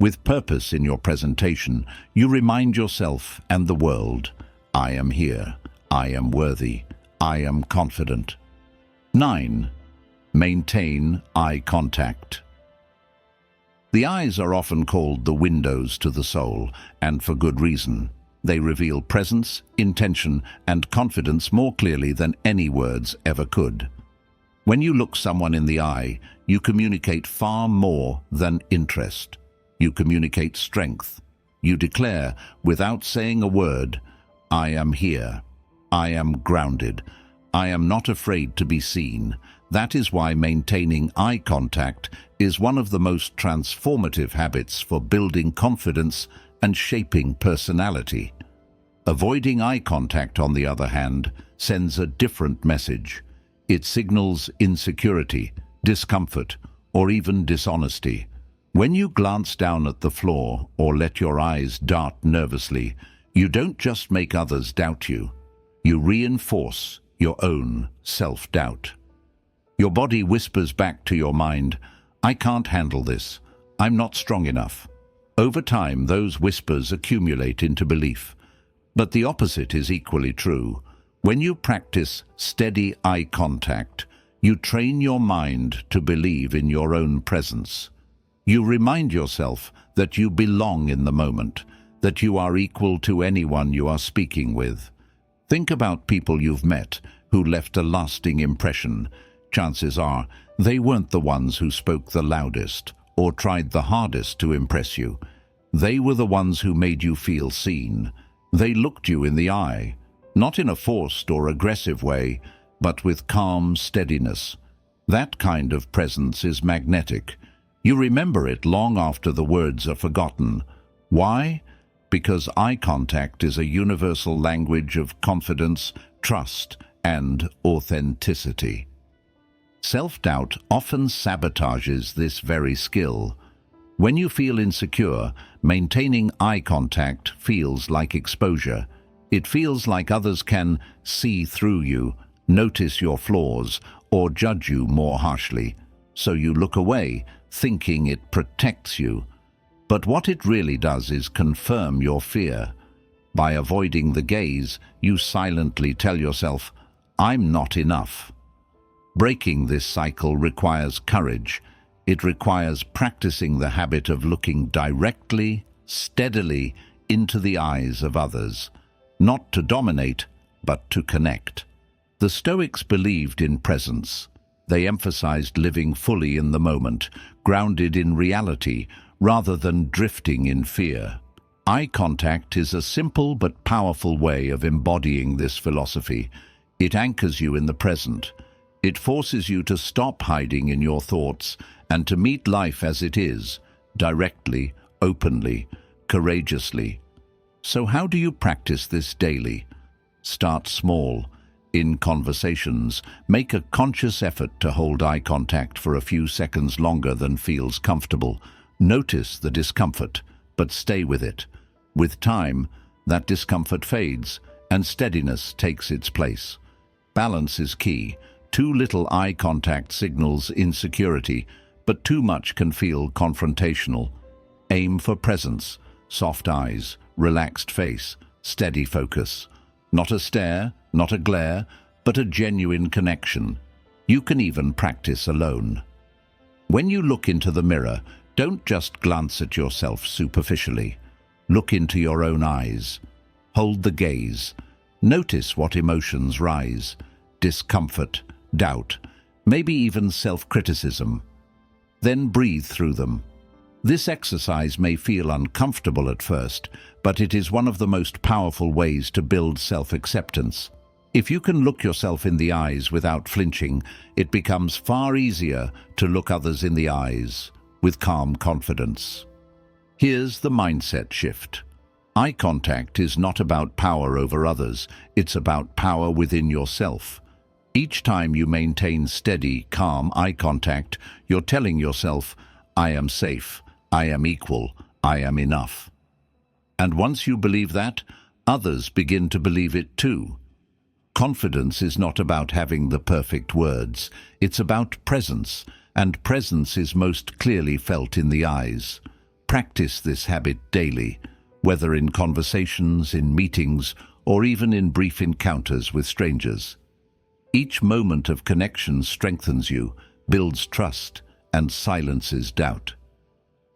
With purpose in your presentation, you remind yourself and the world, I am here, I am worthy, I am confident. 9. Maintain eye contact. The eyes are often called the windows to the soul, and for good reason. They reveal presence, intention, and confidence more clearly than any words ever could. When you look someone in the eye, you communicate far more than interest. You communicate strength. You declare, without saying a word, "I am here. I am grounded. I am not afraid to be seen." That is why maintaining eye contact is one of the most transformative habits for building confidence and shaping personality. Avoiding eye contact, on the other hand, sends a different message. It signals insecurity, discomfort, or even dishonesty. When you glance down at the floor or let your eyes dart nervously, you don't just make others doubt you. You reinforce your own self-doubt. Your body whispers back to your mind, "I can't handle this. I'm not strong enough." Over time, those whispers accumulate into belief. But the opposite is equally true. When you practice steady eye contact, you train your mind to believe in your own presence. You remind yourself that you belong in the moment, that you are equal to anyone you are speaking with. Think about people you've met who left a lasting impression. Chances are they weren't the ones who spoke the loudest or tried the hardest to impress you. They were the ones who made you feel seen. They looked you in the eye, not in a forced or aggressive way, but with calm steadiness. That kind of presence is magnetic. You remember it long after the words are forgotten. Why? Because eye contact is a universal language of confidence, trust, and authenticity. Self-doubt often sabotages this very skill. When you feel insecure, maintaining eye contact feels like exposure. It feels like others can see through you, notice your flaws, or judge you more harshly. So you look away, thinking it protects you. But what it really does is confirm your fear. By avoiding the gaze, you silently tell yourself, "I'm not enough." Breaking this cycle requires courage. It requires practicing the habit of looking directly, steadily into the eyes of others, not to dominate, but to connect. The Stoics believed in presence. They emphasized living fully in the moment, grounded in reality, rather than drifting in fear. Eye contact is a simple but powerful way of embodying this philosophy. It anchors you in the present. It forces you to stop hiding in your thoughts and to meet life as it is, directly, openly, courageously. So how do you practice this daily? Start small. In conversations, make a conscious effort to hold eye contact for a few seconds longer than feels comfortable. Notice the discomfort, but stay with it. With time, that discomfort fades and steadiness takes its place. Balance is key. Too little eye contact signals insecurity, but too much can feel confrontational. Aim for presence, soft eyes, relaxed face, steady focus. Not a stare, not a glare, but a genuine connection. You can even practice alone. When you look into the mirror, don't just glance at yourself superficially. Look into your own eyes. Hold the gaze. Notice what emotions rise: discomfort, doubt, maybe even self-criticism. Then breathe through them. This exercise may feel uncomfortable at first, but it is one of the most powerful ways to build self-acceptance. If you can look yourself in the eyes without flinching, it becomes far easier to look others in the eyes with calm confidence. Here's the mindset shift. Eye contact is not about power over others, it's about power within yourself. Each time you maintain steady, calm eye contact, you're telling yourself, "I am safe, I am equal, I am enough." And once you believe that, others begin to believe it too. Confidence is not about having the perfect words, it's about presence, and presence is most clearly felt in the eyes. Practice this habit daily, whether in conversations, in meetings, or even in brief encounters with strangers. Each moment of connection strengthens you, builds trust, and silences doubt.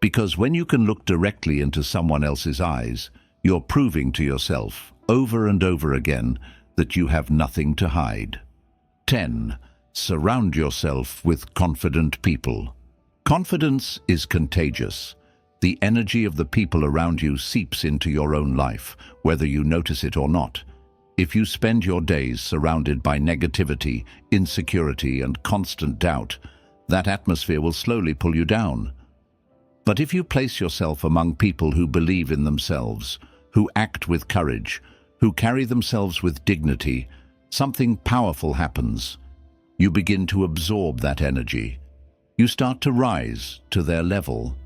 Because when you can look directly into someone else's eyes, you're proving to yourself over and over again that you have nothing to hide. 10. Surround yourself with confident people. Confidence is contagious. The energy of the people around you seeps into your own life, whether you notice it or not. If you spend your days surrounded by negativity, insecurity, and constant doubt, that atmosphere will slowly pull you down. But if you place yourself among people who believe in themselves, who act with courage, who carry themselves with dignity, something powerful happens. You begin to absorb that energy. You start to rise to their level.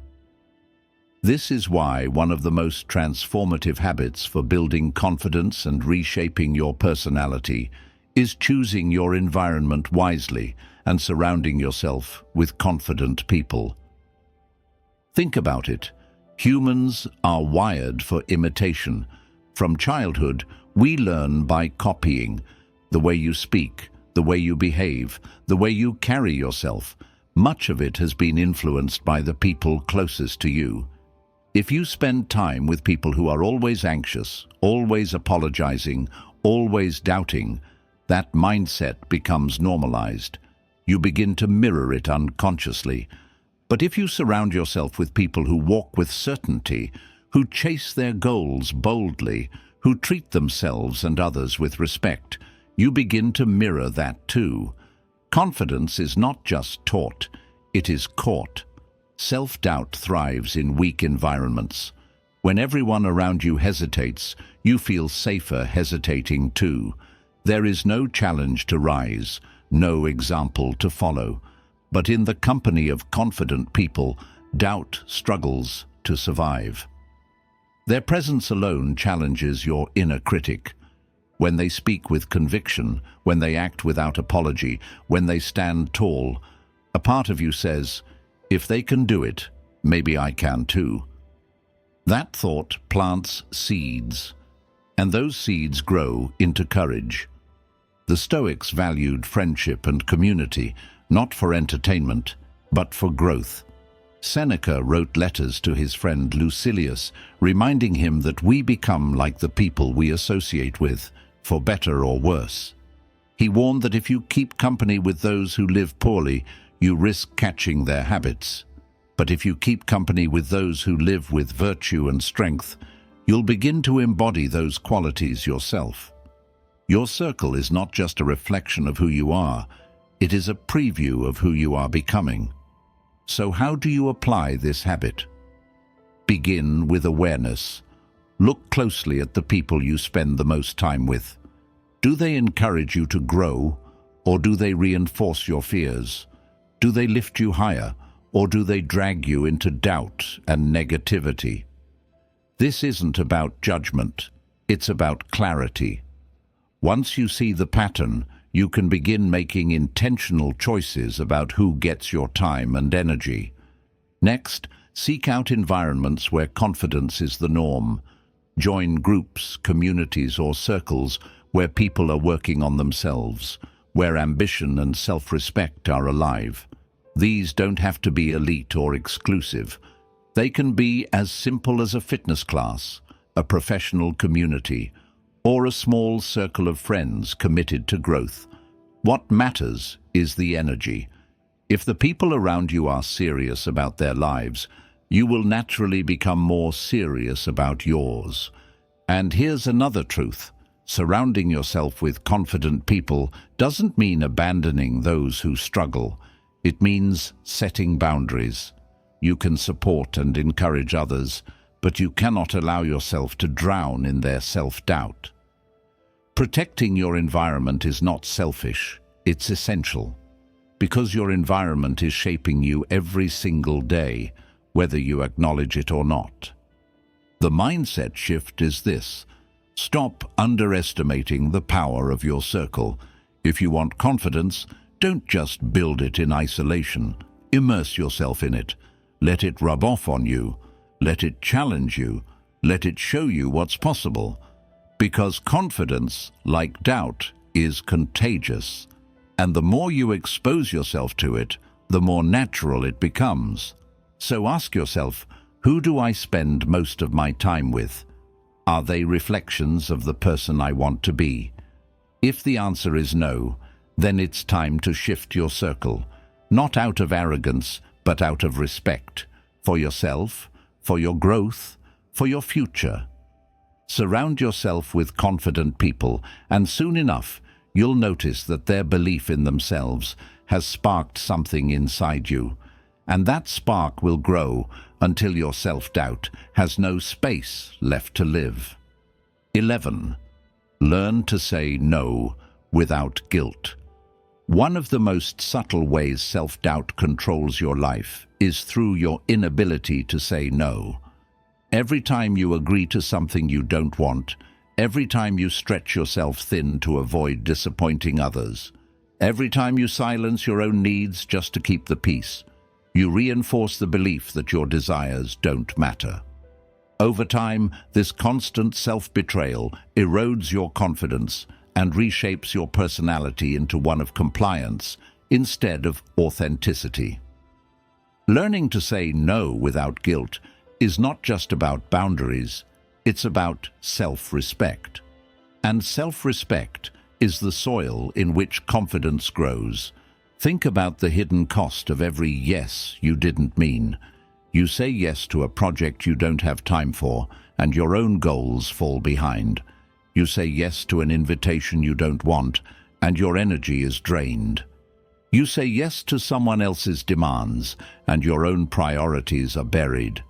This is why one of the most transformative habits for building confidence and reshaping your personality is choosing your environment wisely and surrounding yourself with confident people. Think about it. Humans are wired for imitation. From childhood, we learn by copying. The way you speak, the way you behave, the way you carry yourself. Much of it has been influenced by the people closest to you. If you spend time with people who are always anxious, always apologizing, always doubting, that mindset becomes normalized. You begin to mirror it unconsciously. But if you surround yourself with people who walk with certainty, who chase their goals boldly, who treat themselves and others with respect, you begin to mirror that too. Confidence is not just taught, it is caught. Self-doubt thrives in weak environments. When everyone around you hesitates, you feel safer hesitating too. There is no challenge to rise, no example to follow. But in the company of confident people, doubt struggles to survive. Their presence alone challenges your inner critic. When they speak with conviction, when they act without apology, when they stand tall, a part of you says, if they can do it, maybe I can too. That thought plants seeds, and those seeds grow into courage. The Stoics valued friendship and community, not for entertainment, but for growth. Seneca wrote letters to his friend Lucilius, reminding him that we become like the people we associate with, for better or worse. He warned that if you keep company with those who live poorly, you risk catching their habits. But if you keep company with those who live with virtue and strength, you'll begin to embody those qualities yourself. Your circle is not just a reflection of who you are, it is a preview of who you are becoming. So how do you apply this habit? Begin with awareness. Look closely at the people you spend the most time with. Do they encourage you to grow, or do they reinforce your fears? Do they lift you higher, or do they drag you into doubt and negativity? This isn't about judgment, it's about clarity. Once you see the pattern, you can begin making intentional choices about who gets your time and energy. Next, seek out environments where confidence is the norm. Join groups, communities, or circles where people are working on themselves, where ambition and self-respect are alive. These don't have to be elite or exclusive. They can be as simple as a fitness class, a professional community, or a small circle of friends committed to growth. What matters is the energy. If the people around you are serious about their lives, you will naturally become more serious about yours. And here's another truth. Surrounding yourself with confident people doesn't mean abandoning those who struggle. It means setting boundaries. You can support and encourage others, but you cannot allow yourself to drown in their self-doubt. Protecting your environment is not selfish, it's essential. Because your environment is shaping you every single day, whether you acknowledge it or not. The mindset shift is this. Stop underestimating the power of your circle. If you want confidence, don't just build it in isolation. Immerse yourself in it. Let it rub off on you. Let it challenge you. Let it show you what's possible. Because confidence, like doubt, is contagious. And the more you expose yourself to it, the more natural it becomes. So ask yourself, who do I spend most of my time with? Are they reflections of the person I want to be? If the answer is no, then it's time to shift your circle, not out of arrogance, but out of respect, for yourself, for your growth, for your future. Surround yourself with confident people, and soon enough, you'll notice that their belief in themselves has sparked something inside you, and that spark will grow until your self-doubt has no space left to live. 11. Learn to say no without guilt. One of the most subtle ways self-doubt controls your life is through your inability to say no. Every time you agree to something you don't want, every time you stretch yourself thin to avoid disappointing others, every time you silence your own needs just to keep the peace, you reinforce the belief that your desires don't matter. Over time, this constant self-betrayal erodes your confidence and reshapes your personality into one of compliance instead of authenticity. Learning to say no without guilt is not just about boundaries, it's about self-respect. And self-respect is the soil in which confidence grows. Think about the hidden cost of every yes you didn't mean. You say yes to a project you don't have time for, and your own goals fall behind. You say yes to an invitation you don't want, and your energy is drained. You say yes to someone else's demands, and your own priorities are buried.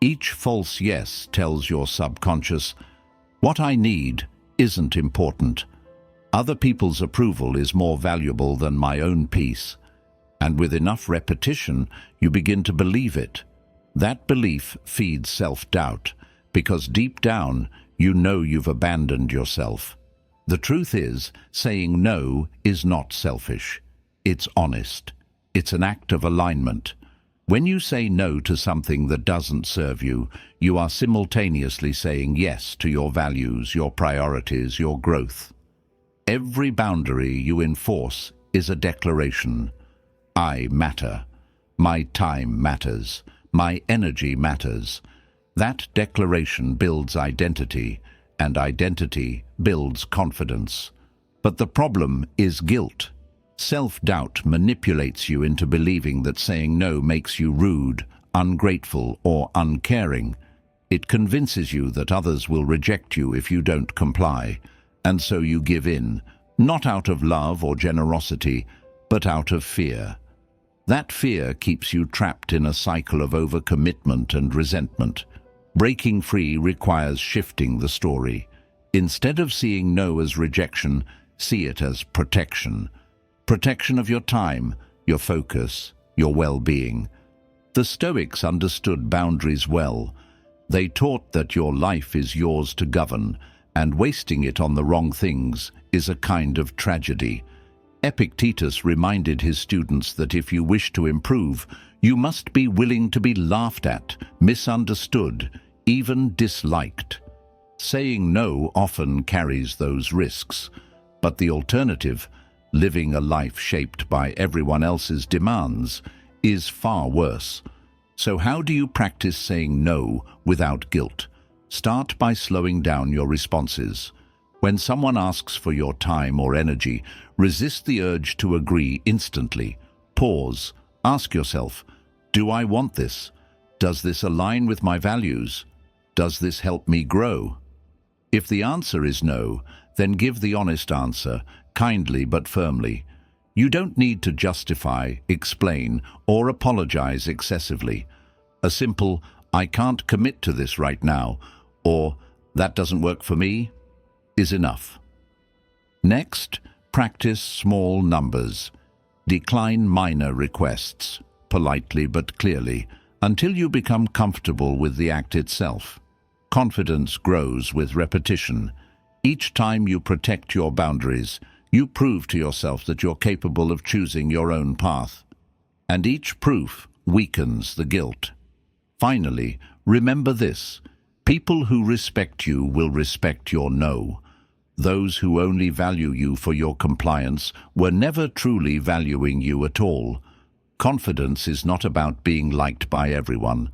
Each false yes tells your subconscious, what I need isn't important. Other people's approval is more valuable than my own peace. And with enough repetition, you begin to believe it. That belief feeds self-doubt, because deep down, you know you've abandoned yourself. The truth is, saying no is not selfish. It's honest. It's an act of alignment. When you say no to something that doesn't serve you, you are simultaneously saying yes to your values, your priorities, your growth. Every boundary you enforce is a declaration. I matter. My time matters. My energy matters. That declaration builds identity, and identity builds confidence. But the problem is guilt. Self-doubt manipulates you into believing that saying no makes you rude, ungrateful, or uncaring. It convinces you that others will reject you if you don't comply, and so you give in, not out of love or generosity, but out of fear. That fear keeps you trapped in a cycle of overcommitment and resentment. Breaking free requires shifting the story. Instead of seeing no as rejection, see it as protection. Protection of your time, your focus, your well-being. The Stoics understood boundaries well. They taught that your life is yours to govern, and wasting it on the wrong things is a kind of tragedy. Epictetus reminded his students that if you wish to improve, you must be willing to be laughed at, misunderstood, even disliked. Saying no often carries those risks, but the alternative, living a life shaped by everyone else's demands, is far worse. So how do you practice saying no without guilt? Start by slowing down your responses. When someone asks for your time or energy, resist the urge to agree instantly. Pause. Ask yourself, do I want this? Does this align with my values? Does this help me grow? If the answer is no, then give the honest answer, kindly but firmly. You don't need to justify, explain, or apologize excessively. A simple, I can't commit to this right now, or that doesn't work for me, is enough. Next, practice small numbers. Decline minor requests, politely but clearly, until you become comfortable with the act itself. Confidence grows with repetition. Each time you protect your boundaries, you prove to yourself that you're capable of choosing your own path. And each proof weakens the guilt. Finally, remember this: people who respect you will respect your no. Those who only value you for your compliance were never truly valuing you at all. Confidence is not about being liked by everyone.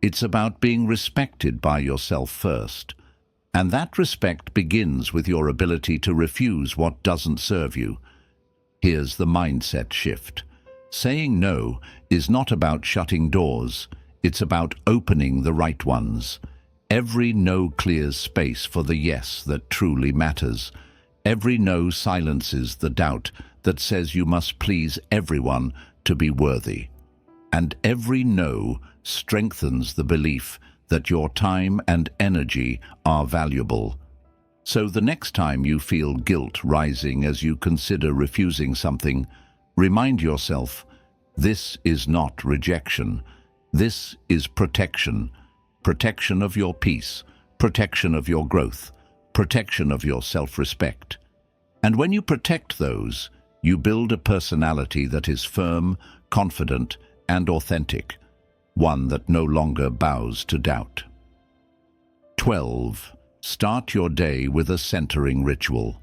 It's about being respected by yourself first. And that respect begins with your ability to refuse what doesn't serve you. Here's the mindset shift. Saying no is not about shutting doors. It's about opening the right ones. Every no clears space for the yes that truly matters. Every no silences the doubt that says you must please everyone to be worthy. And every no strengthens the belief that your time and energy are valuable. So the next time you feel guilt rising as you consider refusing something, remind yourself, this is not rejection. This is protection. Protection of your peace, protection of your growth, protection of your self-respect. And when you protect those, you build a personality that is firm, confident, and authentic, one that no longer bows to doubt. 12. Start your day with a centering ritual.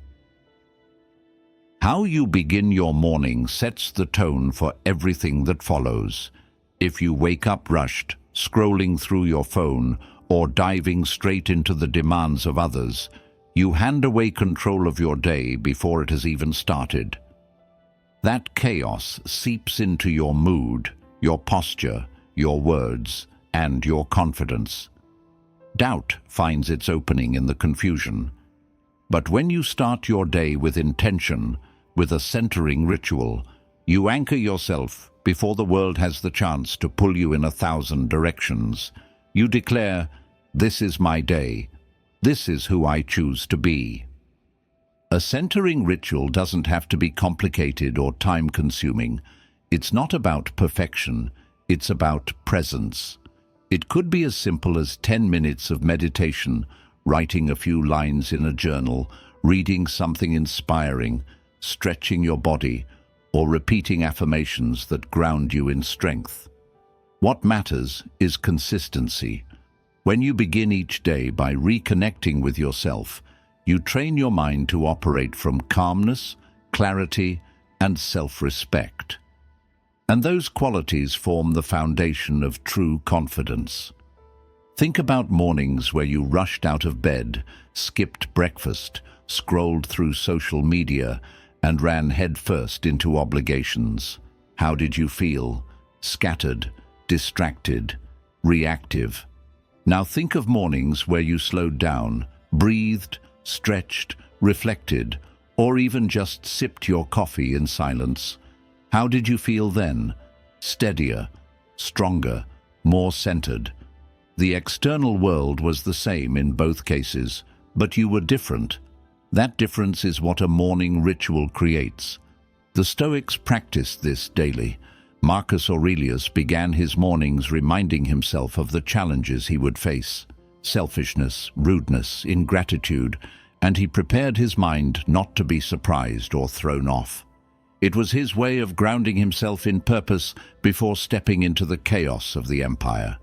How you begin your morning sets the tone for everything that follows. If you wake up rushed, scrolling through your phone, or diving straight into the demands of others, you hand away control of your day before it has even started. That chaos seeps into your mood, your posture, your words, and your confidence. Doubt finds its opening in the confusion. But when you start your day with intention, with a centering ritual, you anchor yourself before the world has the chance to pull you in 1,000 directions. You declare, "This is my day. This is who I choose to be." A centering ritual doesn't have to be complicated or time-consuming. It's not about perfection, it's about presence. It could be as simple as 10 minutes of meditation, writing a few lines in a journal, reading something inspiring, stretching your body, or repeating affirmations that ground you in strength. What matters is consistency. When you begin each day by reconnecting with yourself, you train your mind to operate from calmness, clarity, and self-respect. And those qualities form the foundation of true confidence. Think about mornings where you rushed out of bed, skipped breakfast, scrolled through social media, and ran headfirst into obligations. How did you feel? Scattered, distracted, reactive. Now think of mornings where you slowed down, breathed, stretched, reflected, or even just sipped your coffee in silence. How did you feel then? Steadier, stronger, more centered. The external world was the same in both cases, but you were different. That difference is what a morning ritual creates. The Stoics practiced this daily. Marcus Aurelius began his mornings reminding himself of the challenges he would face: selfishness, rudeness, ingratitude, and he prepared his mind not to be surprised or thrown off. It was his way of grounding himself in purpose before stepping into the chaos of the empire.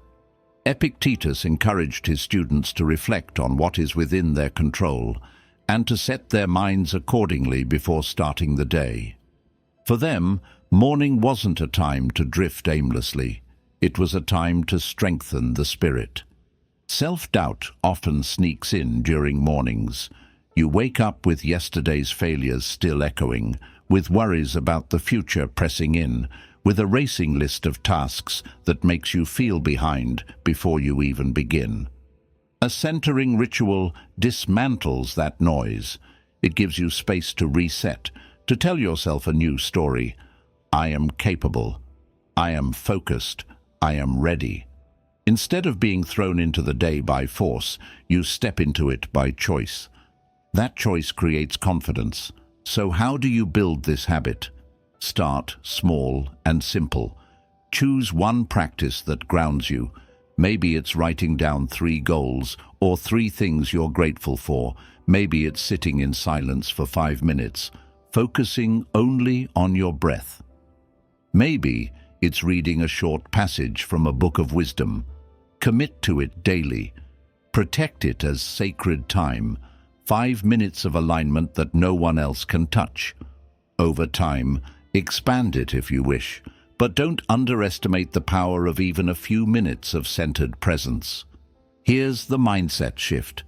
Epictetus encouraged his students to reflect on what is within their control and to set their minds accordingly before starting the day. For them, morning wasn't a time to drift aimlessly. It was a time to strengthen the spirit. Self-doubt often sneaks in during mornings. You wake up with yesterday's failures still echoing, with worries about the future pressing in, with a racing list of tasks that makes you feel behind before you even begin. A centering ritual dismantles that noise. It gives you space to reset, to tell yourself a new story. I am capable. I am focused. I am ready. Instead of being thrown into the day by force, you step into it by choice. That choice creates confidence. So how do you build this habit? Start small and simple. Choose one practice that grounds you. Maybe it's writing down 3 goals or 3 things you're grateful for. Maybe it's sitting in silence for 5 minutes, focusing only on your breath. Maybe it's reading a short passage from a book of wisdom. Commit to it daily. Protect it as sacred time. 5 minutes of alignment that no one else can touch. Over time, expand it if you wish, But don't underestimate the power of even a few minutes of centered presence. Here's the mindset shift.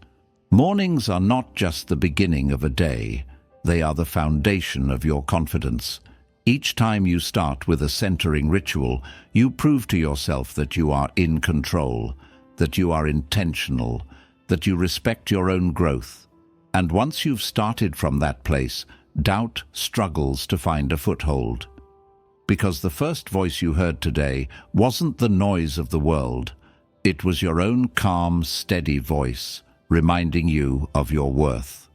Mornings are not just the beginning of a day, they are the foundation of your confidence. Each time you start with a centering ritual, you prove to yourself that you are in control, that you are intentional, that you respect your own growth. And once you've started from that place, doubt struggles to find a foothold. Because the first voice you heard today wasn't the noise of the world. It was your own calm, steady voice, reminding you of your worth.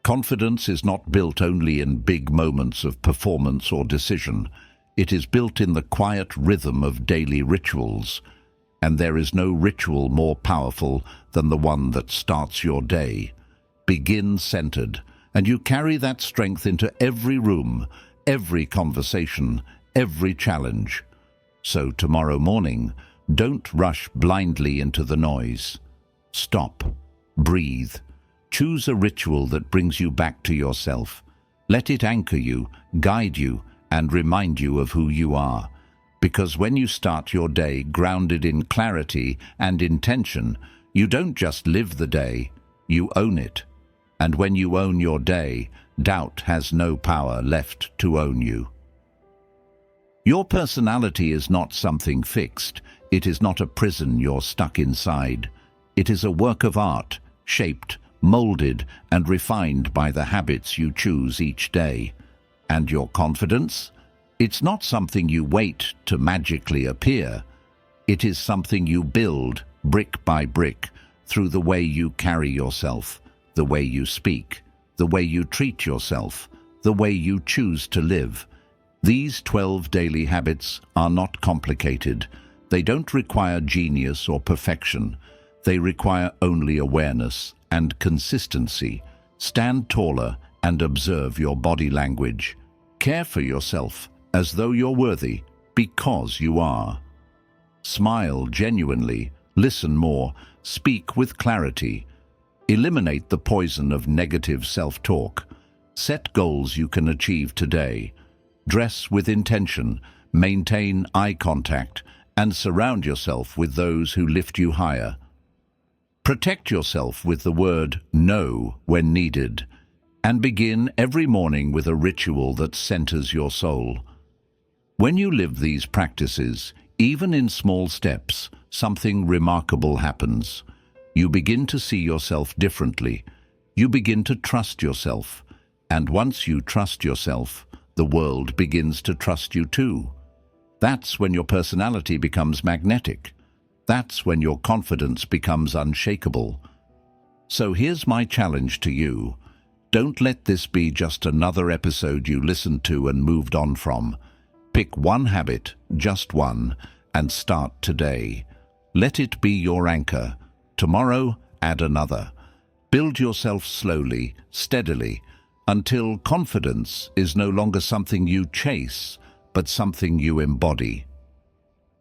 Confidence is not built only in big moments of performance or decision. It is built in the quiet rhythm of daily rituals. And there is no ritual more powerful than the one that starts your day. Begin centered, and you carry that strength into every room, every conversation, every challenge. So tomorrow morning, don't rush blindly into the noise. Stop, breathe, choose a ritual that brings you back to yourself. Let it anchor you, guide you, and remind you of who you are. Because when you start your day grounded in clarity and intention, you don't just live the day, you own it. And when you own your day, doubt has no power left to own you. Your personality is not something fixed. It is not a prison you're stuck inside. It is a work of art, shaped, molded, and refined by the habits you choose each day. And your confidence? It's not something you wait to magically appear. It is something you build, brick by brick, through the way you carry yourself, the way you speak, the way you treat yourself, the way you choose to live. These 12 daily habits are not complicated. They don't require genius or perfection. They require only awareness and consistency. Stand taller and observe your body language. Care for yourself as though you're worthy, because you are. Smile genuinely, listen more, speak with clarity. Eliminate the poison of negative self-talk. Set goals you can achieve today. Dress with intention, maintain eye contact, and surround yourself with those who lift you higher. Protect yourself with the word no when needed, and begin every morning with a ritual that centers your soul. When you live these practices, even in small steps, something remarkable happens. You begin to see yourself differently. You begin to trust yourself. And once you trust yourself, the world begins to trust you too. That's when your personality becomes magnetic. That's when your confidence becomes unshakable. So here's my challenge to you. Don't let this be just another episode you listened to and moved on from. Pick one habit, just one, and start today. Let it be your anchor. Tomorrow, add another. Build yourself slowly, steadily, until confidence is no longer something you chase, but something you embody.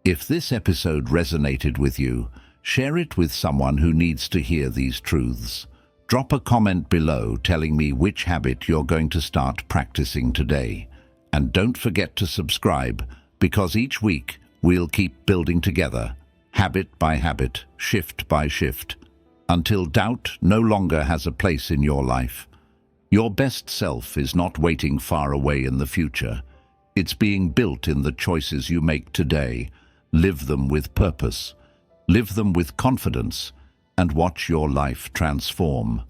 If this episode resonated with you, share it with someone who needs to hear these truths. Drop a comment below telling me which habit you're going to start practicing today. And don't forget to subscribe, because each week we'll keep building together, habit by habit, shift by shift, until doubt no longer has a place in your life. Your best self is not waiting far away in the future. It's being built in the choices you make today. Live them with purpose, live them with confidence, and watch your life transform.